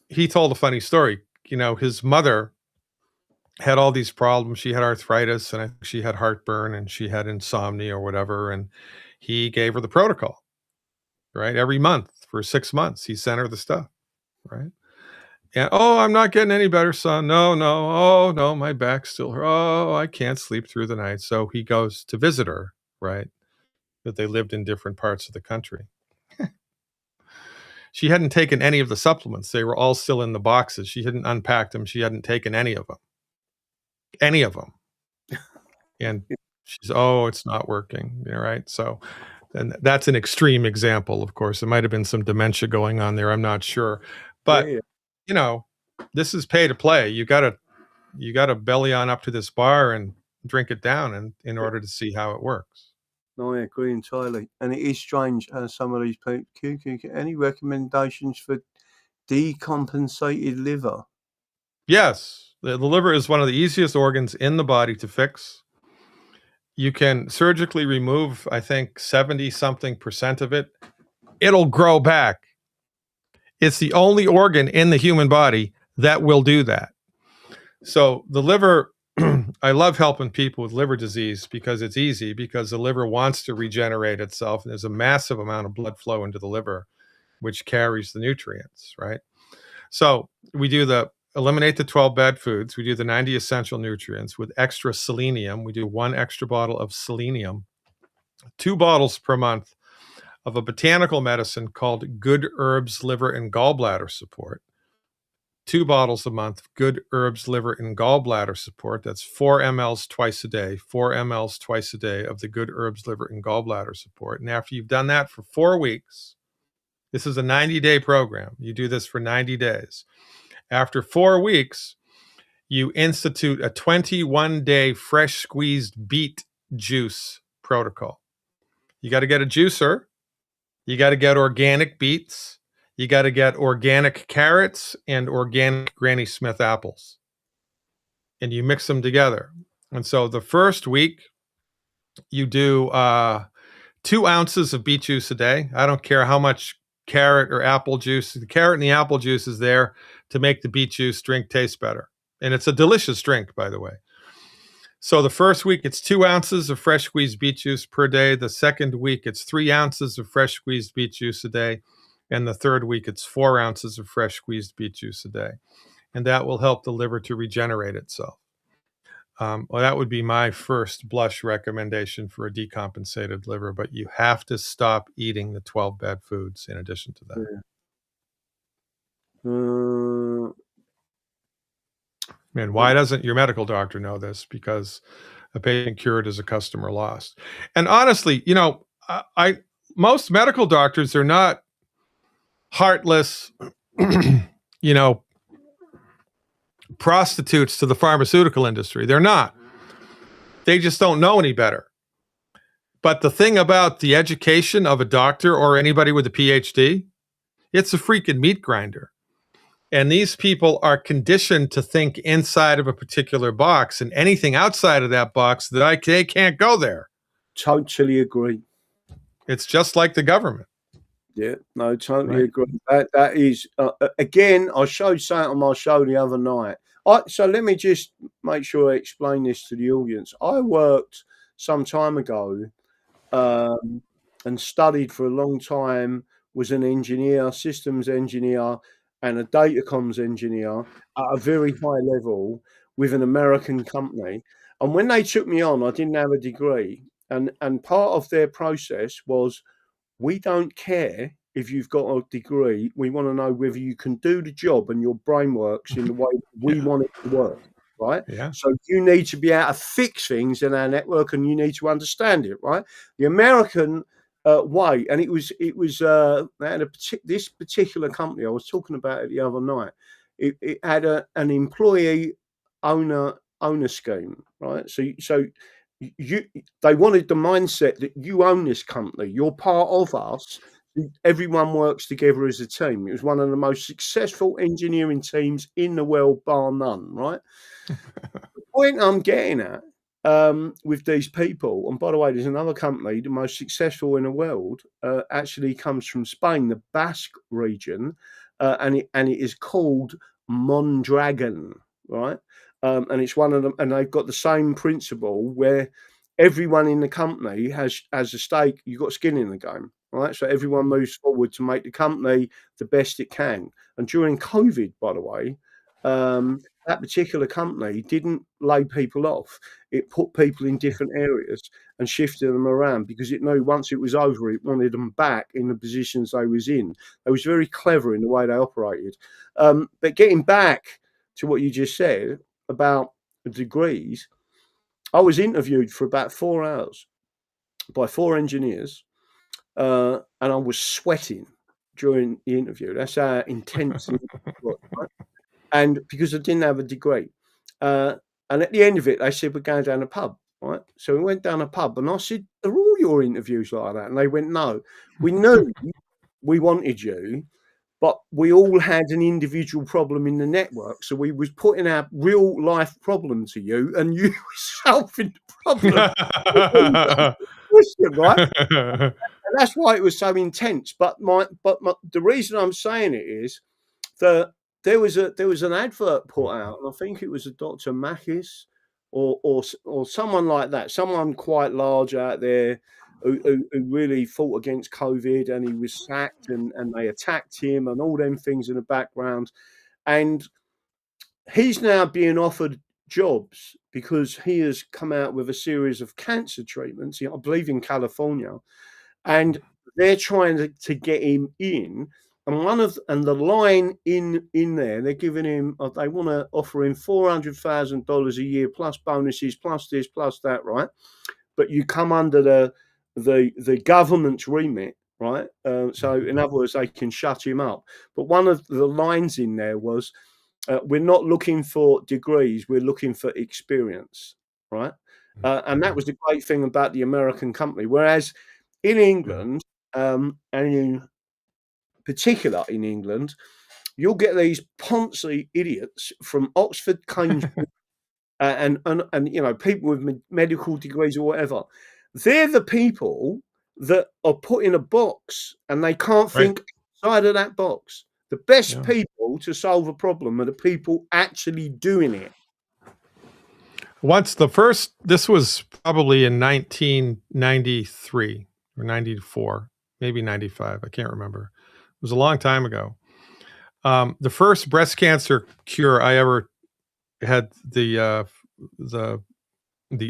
he told a funny story. His mother had all these problems. She had arthritis, and I think she had heartburn, and she had insomnia or whatever. And he gave her the protocol, right? Every month for 6 months, he sent her the stuff, right? And, oh, I'm not getting any better, son. No, no. Oh, no, my back's still hurt. Oh, I can't sleep through the night. So he goes to visit her, right? That they lived in different parts of the country. She hadn't taken any of the supplements. They were all still in the boxes. She hadn't unpacked them. She hadn't taken any of them. Any of them. And she's, oh, it's not working. Yeah, right. So, and that's an extreme example, of course. There might have been some dementia going on there. I'm not sure. But, Yeah. you know, this is pay to play. You gotta belly on up to this bar and drink it down in order to see how it works. No, I agree entirely. And it is strange how some of these people. Any recommendations for decompensated liver? Yes, the liver is one of the easiest organs in the body to fix. You can surgically remove, I think, 70 something percent of it. It'll grow back. It's the only organ in the human body that will do that. So the liver, I love helping people with liver disease because it's easy, because the liver wants to regenerate itself. And there's a massive amount of blood flow into the liver, which carries the nutrients, right? So we do eliminate the 12 bad foods. We do the 90 essential nutrients with extra selenium. We do 1 extra bottle of selenium, 2 bottles per month of a botanical medicine called Good Herbs Liver and Gallbladder Support. 2 bottles a month of Good Herbs Liver and Gallbladder Support. That's 4 mLs twice a day, 4 mLs twice a day of the Good Herbs Liver and Gallbladder Support. And after you've done that for 4 weeks, this is a 90-day program. You do this for 90 days. After 4 weeks, you institute a 21-day fresh squeezed beet juice protocol. You got to get a juicer. You got to get organic beets. You got to get organic carrots and organic Granny Smith apples. And you mix them together. And so the first week, you do 2 ounces of beet juice a day. I don't care how much carrot or apple juice. The carrot and the apple juice is there to make the beet juice drink taste better. And it's a delicious drink, by the way. So the first week, it's 2 ounces of fresh squeezed beet juice per day. The second week, it's 3 ounces of fresh squeezed beet juice a day. And the third week, it's 4 ounces of fresh squeezed beet juice a day. And that will help the liver to regenerate itself. Well, that would be my first blush recommendation for a decompensated liver, but you have to stop eating the 12 bad foods in addition to that. Yeah. And why doesn't your medical doctor know this? Because a patient cured is a customer lost. And honestly, you know, most medical doctors are not heartless, you know, prostitutes to the pharmaceutical industry. They're not. They just don't know any better. But the thing about the education of a doctor or anybody with a PhD, it's a freaking meat grinder. And these people are conditioned to think inside of a particular box, and anything outside of that box they can't go there. Totally agree. It's just like the government. Yeah, no, totally agree. That is, again, I showed something on my show the other night. So let me just make sure I explain this to the audience. I worked some time ago and studied for a long time, was an engineer, systems engineer, and a datacomms engineer at a very high level with an American company. And when they took me on, I didn't have a degree. And part of their process was, we don't care if you've got a degree. We want to know whether you can do the job and your brain works in the way we want it to work, right? Yeah. So you need to be able to fix things in our network, and you need to understand it, right? The American way, and it was they had this particular company, I was talking about it the other night. It had an employee owner scheme, right? So they wanted the mindset that you own this company, you're part of us, everyone works together as a team. It was one of the most successful engineering teams in the world, bar none, right? The point I'm getting at with these people, and by the way, there's another company, the most successful in the world, actually comes from Spain, the Basque region, and it is called Mondragon, right? and it's one of them, and they've got the same principle where everyone in the company has a stake. You've got skin in the game, right? So everyone moves forward to make the company the best it can. And during COVID, by the way, that particular company didn't lay people off. It put people in different areas and shifted them around because it knew once it was over, it wanted them back in the positions they was in. It was very clever in the way they operated. But getting back to what you just said about degrees, I was interviewed for about 4 hours by 4 engineers, and I was sweating during the interview. That's how intense it was, right? And because I didn't have a degree. And at the end of it, they said, we're going down a pub, right? So we went down a pub, and I said, are all your interviews like that? And they went, no. We knew we wanted you, but we all had an individual problem in the network. So we was putting our real life problem to you, and you were solving the problem. Right? And that's why it was so intense. But the reason I'm saying it is that there was an advert put out, and I think it was a Dr. Mackis or someone like that, someone quite large out there who really fought against COVID, and he was sacked, and they attacked him and all them things in the background. And he's now being offered jobs because he has come out with a series of cancer treatments, I believe in California, and they're trying to get him in. And the line in there, they're giving him, they want to offer him $400,000 a year plus bonuses, plus this, plus that, right? But you come under the government's remit, right? So in other words, they can shut him up. But one of the lines in there was, we're not looking for degrees, we're looking for experience, right? And that was the great thing about the American company. Whereas in England, and in particular in England, you'll get these Ponzi idiots from Oxford, Cambridge, and people with medical degrees or whatever. They're the people that are put in a box, and they can't think outside of that box. The best people to solve a problem are the people actually doing it. This was probably in 1993 or 94, maybe 95. I can't remember. It was a long time ago. The first breast cancer cure I ever had the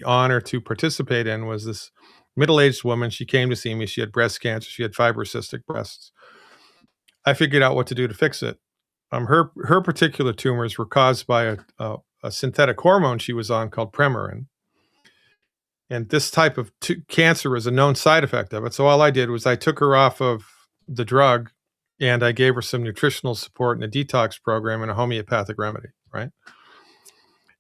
honor to participate in was this middle-aged woman. She came to see me. She had breast cancer. She had fibrocystic breasts. I figured out what to do to fix it. Her particular tumors were caused by a synthetic hormone she was on called Premarin. And this type of cancer is a known side effect of it. So all I did was I took her off of the drug, and I gave her some nutritional support and a detox program and a homeopathic remedy, right?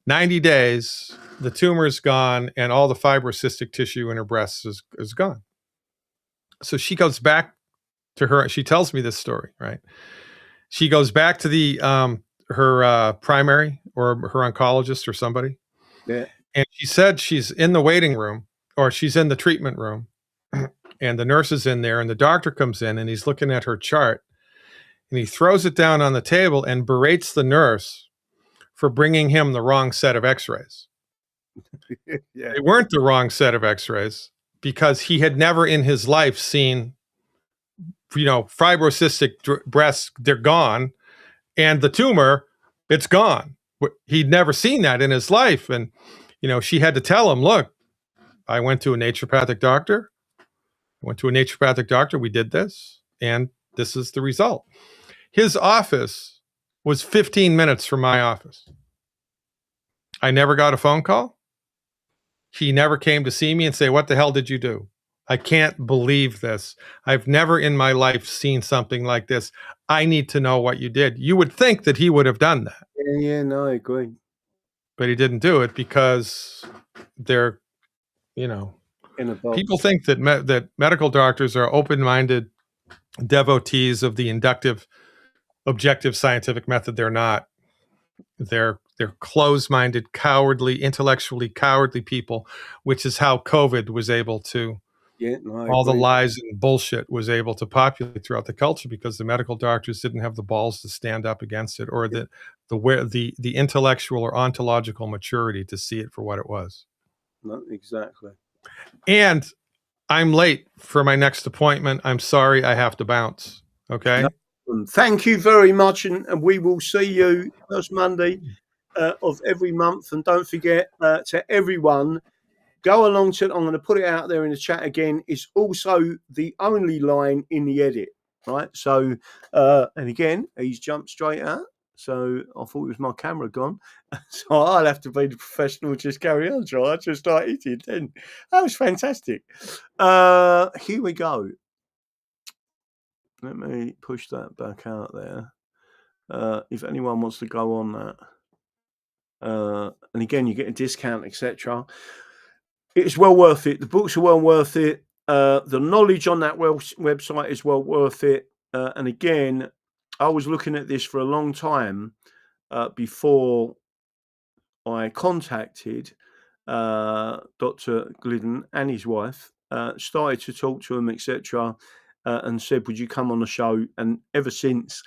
90 days, the tumor is gone, and all the fibrocystic tissue in her breasts is gone. So she goes back to she tells me this story, right? She goes back to her primary or her oncologist or somebody. Yeah. And she said she's in the waiting room, or she's in the treatment room, and the nurse is in there, and the doctor comes in, and he's looking at her chart, and he throws it down on the table and berates the nurse for bringing him the wrong set of x-rays. Yeah. They weren't the wrong set of x-rays because he had never in his life seen, fibrocystic breasts, they're gone, and the tumor, it's gone. He'd never seen that in his life. And, she had to tell him, look, I went to a naturopathic doctor. We did this, and this is the result. His office was 15 minutes from my office. I never got a phone call. He never came to see me and say, what the hell did you do? I can't believe this. I've never in my life seen something like this. I need to know what you did. You would think that he would have done that. Yeah, no, I agree. But he didn't do it because they're, In a box. people think that that medical doctors are open-minded devotees of the inductive, objective scientific method. They're not. They're closed-minded, cowardly, intellectually cowardly people, which is how COVID was able to Yeah, no, I all the agree. lies and bullshit was able to populate throughout the culture because the medical doctors didn't have the balls to stand up against it, or the intellectual or ontological maturity to see it for what it was. No, exactly. And I'm late for my next appointment. I'm sorry, I have to bounce. Okay. No, thank you very much, and we will see you first Monday of every month. And don't forget to everyone, go along to, I'm going to put it out there in the chat again, it's also the only line in the edit, right? So, and again, he's jumped straight out. So I thought it was my camera gone. So I'll have to be the professional, just carry on, try. I just start eating then. That was fantastic. Here we go. Let me push that back out there. If anyone wants to go on that. And again, you get a discount, etc. It's well worth it. The books are well worth it. The knowledge on that website is well worth it. And again, I was looking at this for a long time before I contacted Dr. Glidden and his wife, started to talk to him, etc., and said, would you come on the show? And ever since,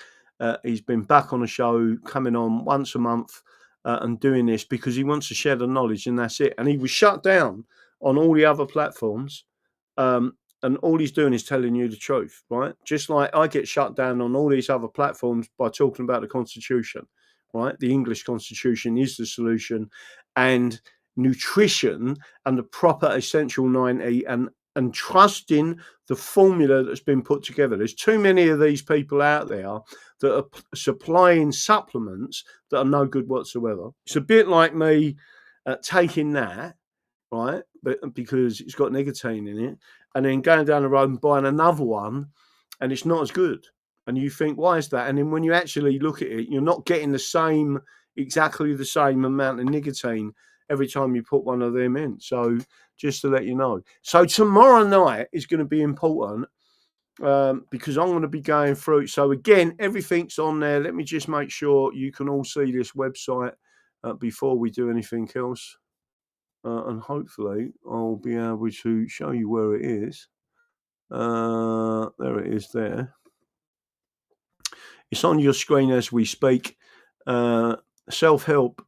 he's been back on the show, coming on once a month and doing this because he wants to share the knowledge, and that's it. And he was shut down on all the other platforms. And all he's doing is telling you the truth, right? Just like I get shut down on all these other platforms by talking about the Constitution, right? The English Constitution is the solution, and nutrition and the proper essential 90 and trusting the formula that's been put together. There's too many of these people out there that are supplying supplements that are no good whatsoever. It's a bit like me taking that, right? But because it's got nicotine in it, and then going down the road and buying another one, and it's not as good. And you think, why is that? And then when you actually look at it, you're not getting exactly the same amount of nicotine every time you put one of them in. So just to let you know. So tomorrow night is going to be important because I'm going to be going through. So again, everything's on there. Let me just make sure you can all see this website before we do anything else. And hopefully I'll be able to show you where it is. There it is there. It's on your screen as we speak. Self-help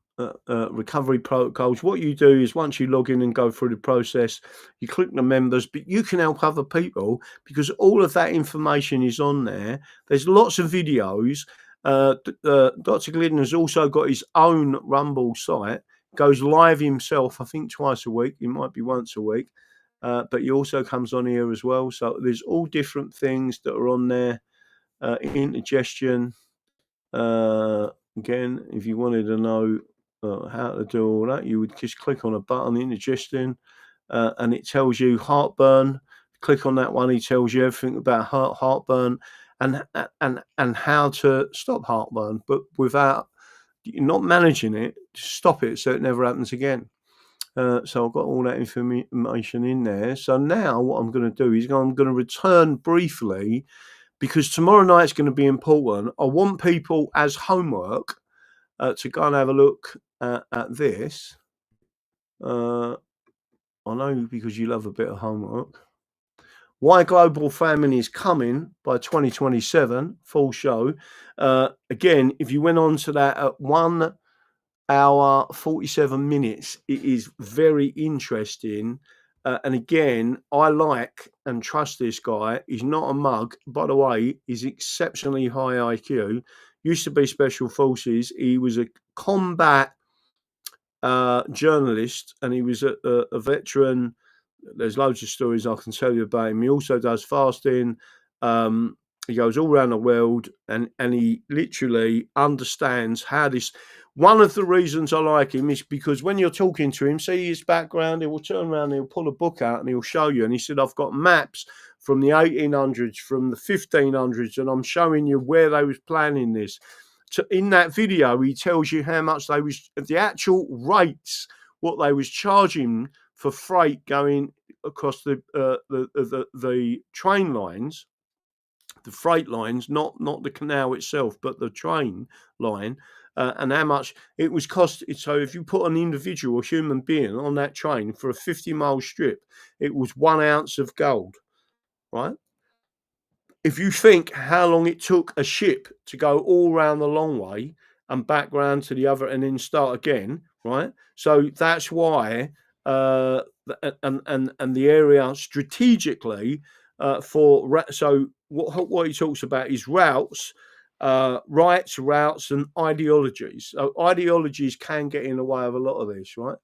recovery protocols. What you do is once you log in and go through the process, you click the members, but you can help other people because all of that information is on there. There's lots of videos. Dr. Glidden has also got his own Rumble site, goes live himself, I think twice a week. It might be once a week. But he also comes on here as well. So there's all different things that are on there. Indigestion. Again, if you wanted to know how to do all that, you would just click on a button, indigestion, and it tells you heartburn. Click on that one, he tells you everything about heartburn and how to stop heartburn, but without not managing it, stop it so it never happens again. So I've got all that information in there. So now what I'm going to do is I'm going to return briefly because tomorrow night is going to be important. I want people as homework to go and have a look at this. I know because you love a bit of homework. Why Global Famine is Coming by 2027, full show. Again, if you went on to that at 1 hour 47 minutes, it is very interesting. And again, I like and trust this guy. He's not a mug. By the way, he's exceptionally high IQ. Used to be Special Forces. He was a combat journalist, and he was a veteran. There's loads of stories I can tell you about him. He also does fasting. He goes all around the world, and he literally understands how this. One of the reasons I like him is because when you're talking to him, see his background, he will turn around, he'll pull a book out and he'll show you. And he said, I've got maps from the 1800s, from the 1500s, and I'm showing you where they was planning this. So in that video, he tells you how much they was, the actual rates, what they was charging for freight going across the train lines, the freight lines, not the canal itself, but the train line. and how much it was cost. So if you put an individual, a human being, on that train for a 50-mile strip, it was 1 ounce of gold, right? If you think how long it took a ship to go all around the long way and back round to the other and then start again, right? So that's why, and the area strategically so what he talks about is routes, rights, routes, and ideologies. So ideologies can get in the way of a lot of this, right?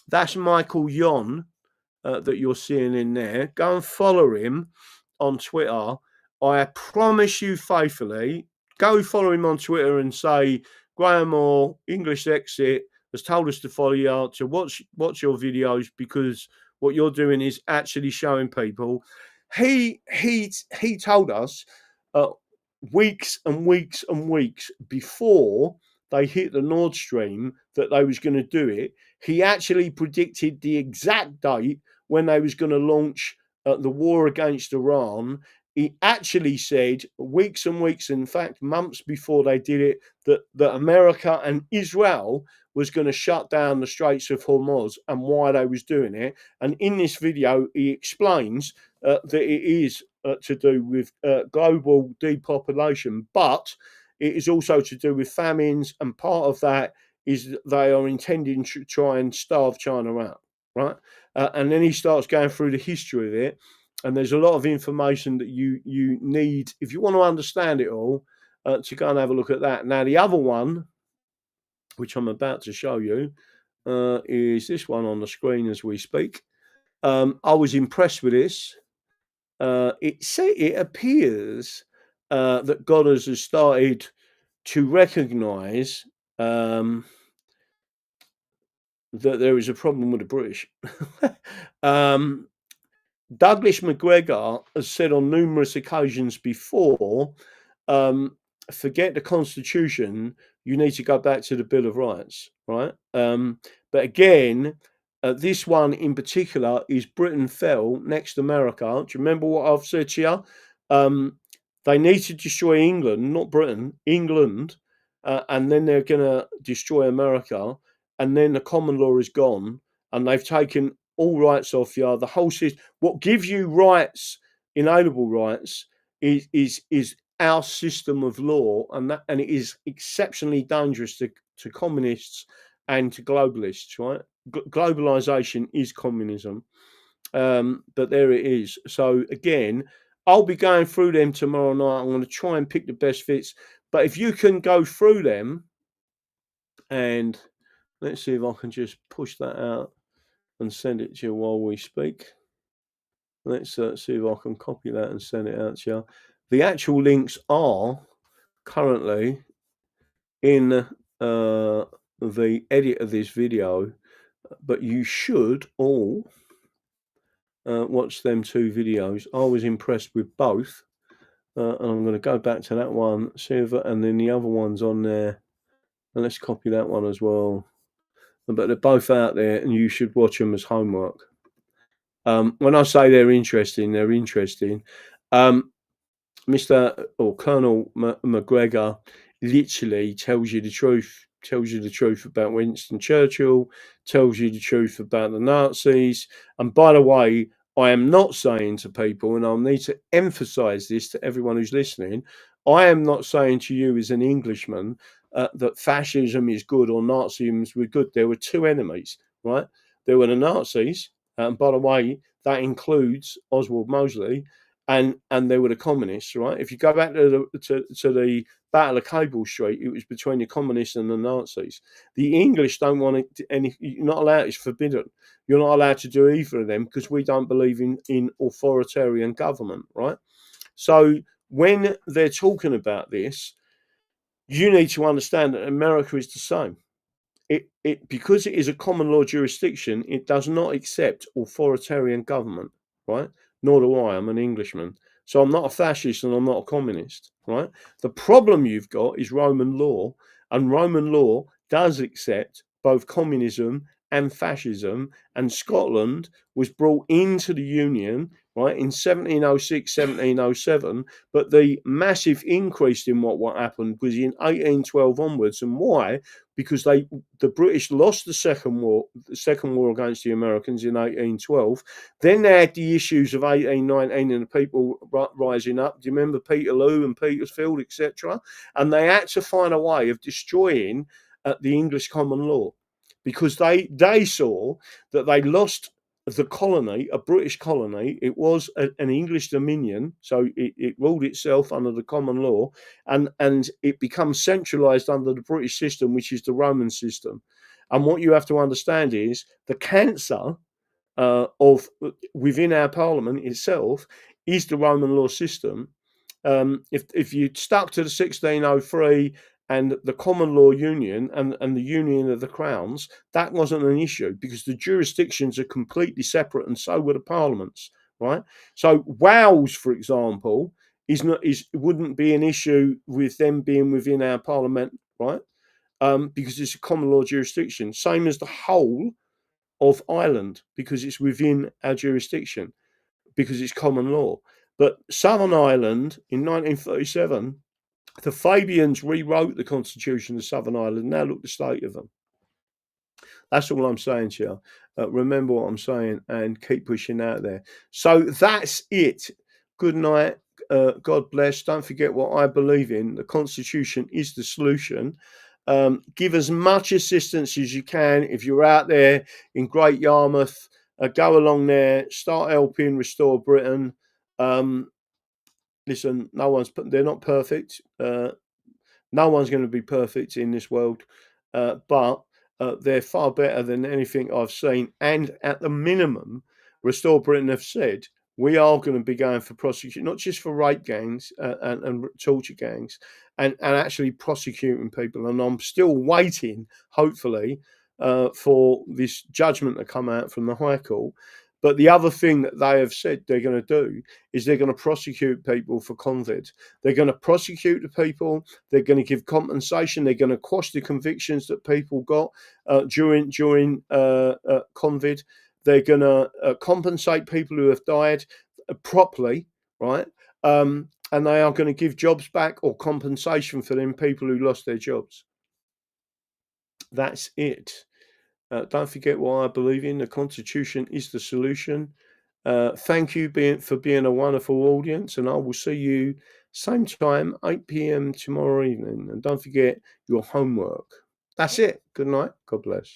That's Michael Yon that you're seeing in there. Go and follow him on Twitter. I promise you faithfully, go follow him on Twitter and say, Graham Moore, English Exit, has told us to follow you, to watch your videos, because what you're doing is actually showing people. He told us weeks and weeks and weeks before they hit the Nord Stream that they was going to do it. He actually predicted the exact date when they was going to launch the war against Iran. He actually said weeks and weeks, in fact, months before they did it, that America and Israel was going to shut down the Straits of Hormuz and why they was doing it. And in this video, he explains that it is to do with global depopulation, but it is also to do with famines, and part of that is that they are intending to try and starve China out, right? And then he starts going through the history of it, and there's a lot of information that you need, if you want to understand it all, to go and have a look at that. Now, the other one, which I'm about to show you, is this one on the screen as we speak. I was impressed with this. It appears that God has started to recognise that there is a problem with the British. Douglas McGregor has said on numerous occasions before, forget the Constitution, you need to go back to the Bill of Rights, right? But again, this one in particular is Britain fell next to America. Do you remember what I've said to you? They need to destroy England, not Britain, England, and then they're going to destroy America, and then the common law is gone, and they've taken all rights off you. The whole system. What gives you rights, inalienable rights, is our system of law, and it is exceptionally dangerous to communists and to globalists, right? Globalization is communism, but there it is. So again, I'll be going through them tomorrow night. I'm going to try and pick the best fits, but if you can go through them, and let's see if I can just push that out and send it to you while we speak. Let's see if I can copy that and send it out to you. The actual links are currently in the edit of this video, but you should all watch them 2 videos. I was impressed with both, and I'm going to go back to that one, see if, and then the other one's on there, and let's copy that one as well. But they're both out there, and you should watch them as homework. When I say they're interesting, they're interesting. Mr. or Colonel McGregor literally tells you the truth about Winston Churchill, tells you the truth about the Nazis. And by the way, I am not saying to people, and I'll need to emphasize this to everyone who's listening, I am not saying to you as an Englishman that fascism is good or Nazism is good. There were 2 enemies, right? There were the Nazis, and by the way, that includes Oswald Mosley, and there were the communists, right? If you go back to the Battle of Cable Street, it was between the communists and the Nazis. The English don't want it, and you're not allowed. It's forbidden. You're not allowed to do either of them because we don't believe in authoritarian government, right? So when they're talking about this, you need to understand that America is the same. It because it is a common law jurisdiction, it does not accept authoritarian government, right? Nor do I. I'm an Englishman. So I'm not a fascist and I'm not a communist, right? The problem you've got is Roman law, and Roman law does accept both communism and fascism, and Scotland was brought into the Union, right, in 1706, 1707, but the massive increase in what happened was in 1812 onwards. And why? Because the British lost the second war against the Americans in 1812. Then they had the issues of 1819 and the people rising up. Do you remember Peterloo and Petersfield, etc.? And they had to find a way of destroying the English common law, because they saw that they lost the colony, a British colony. It was an English dominion, so it ruled itself under the common law, and it becomes centralised under the British system, which is the Roman system. And what you have to understand is the cancer of within our parliament itself is the Roman law system. If you stuck to the 1603 and the common law union and the union of the crowns, that wasn't an issue, because the jurisdictions are completely separate, and so were the parliaments, right? So Wales, for example, wouldn't be an issue with them being within our parliament, right? Because it's a common law jurisdiction, same as the whole of Ireland, because it's within our jurisdiction, because it's common law. But Southern Ireland in 1937, the Fabians rewrote the Constitution of Southern Ireland. Now look the state of them. That's all I'm saying to you. Remember what I'm saying and keep pushing out there. So that's it. Good night. God bless. Don't forget what I believe in. The Constitution is the solution. Give as much assistance as you can. If you're out there in Great Yarmouth, go along there, start helping restore Britain. Listen, they're not perfect. No one's going to be perfect in this world, but they're far better than anything I've seen. And at the minimum, Restore Britain have said we are going to be going for prosecution, not just for rape gangs and torture gangs, and actually prosecuting people. And I'm still waiting, hopefully, for this judgment to come out from the High Court. But the other thing that they have said they're going to do is they're going to prosecute people for COVID. They're going to prosecute the people. They're going to give compensation. They're going to quash the convictions that people got during COVID. They're going to compensate people who have died properly, right? And they are going to give jobs back or compensation for them people who lost their jobs. That's it. Don't forget what I believe in. The Constitution is the solution. Thank you for being a wonderful audience, and I will see you same time, 8 p.m. tomorrow evening. And don't forget your homework. That's it. Good night. God bless.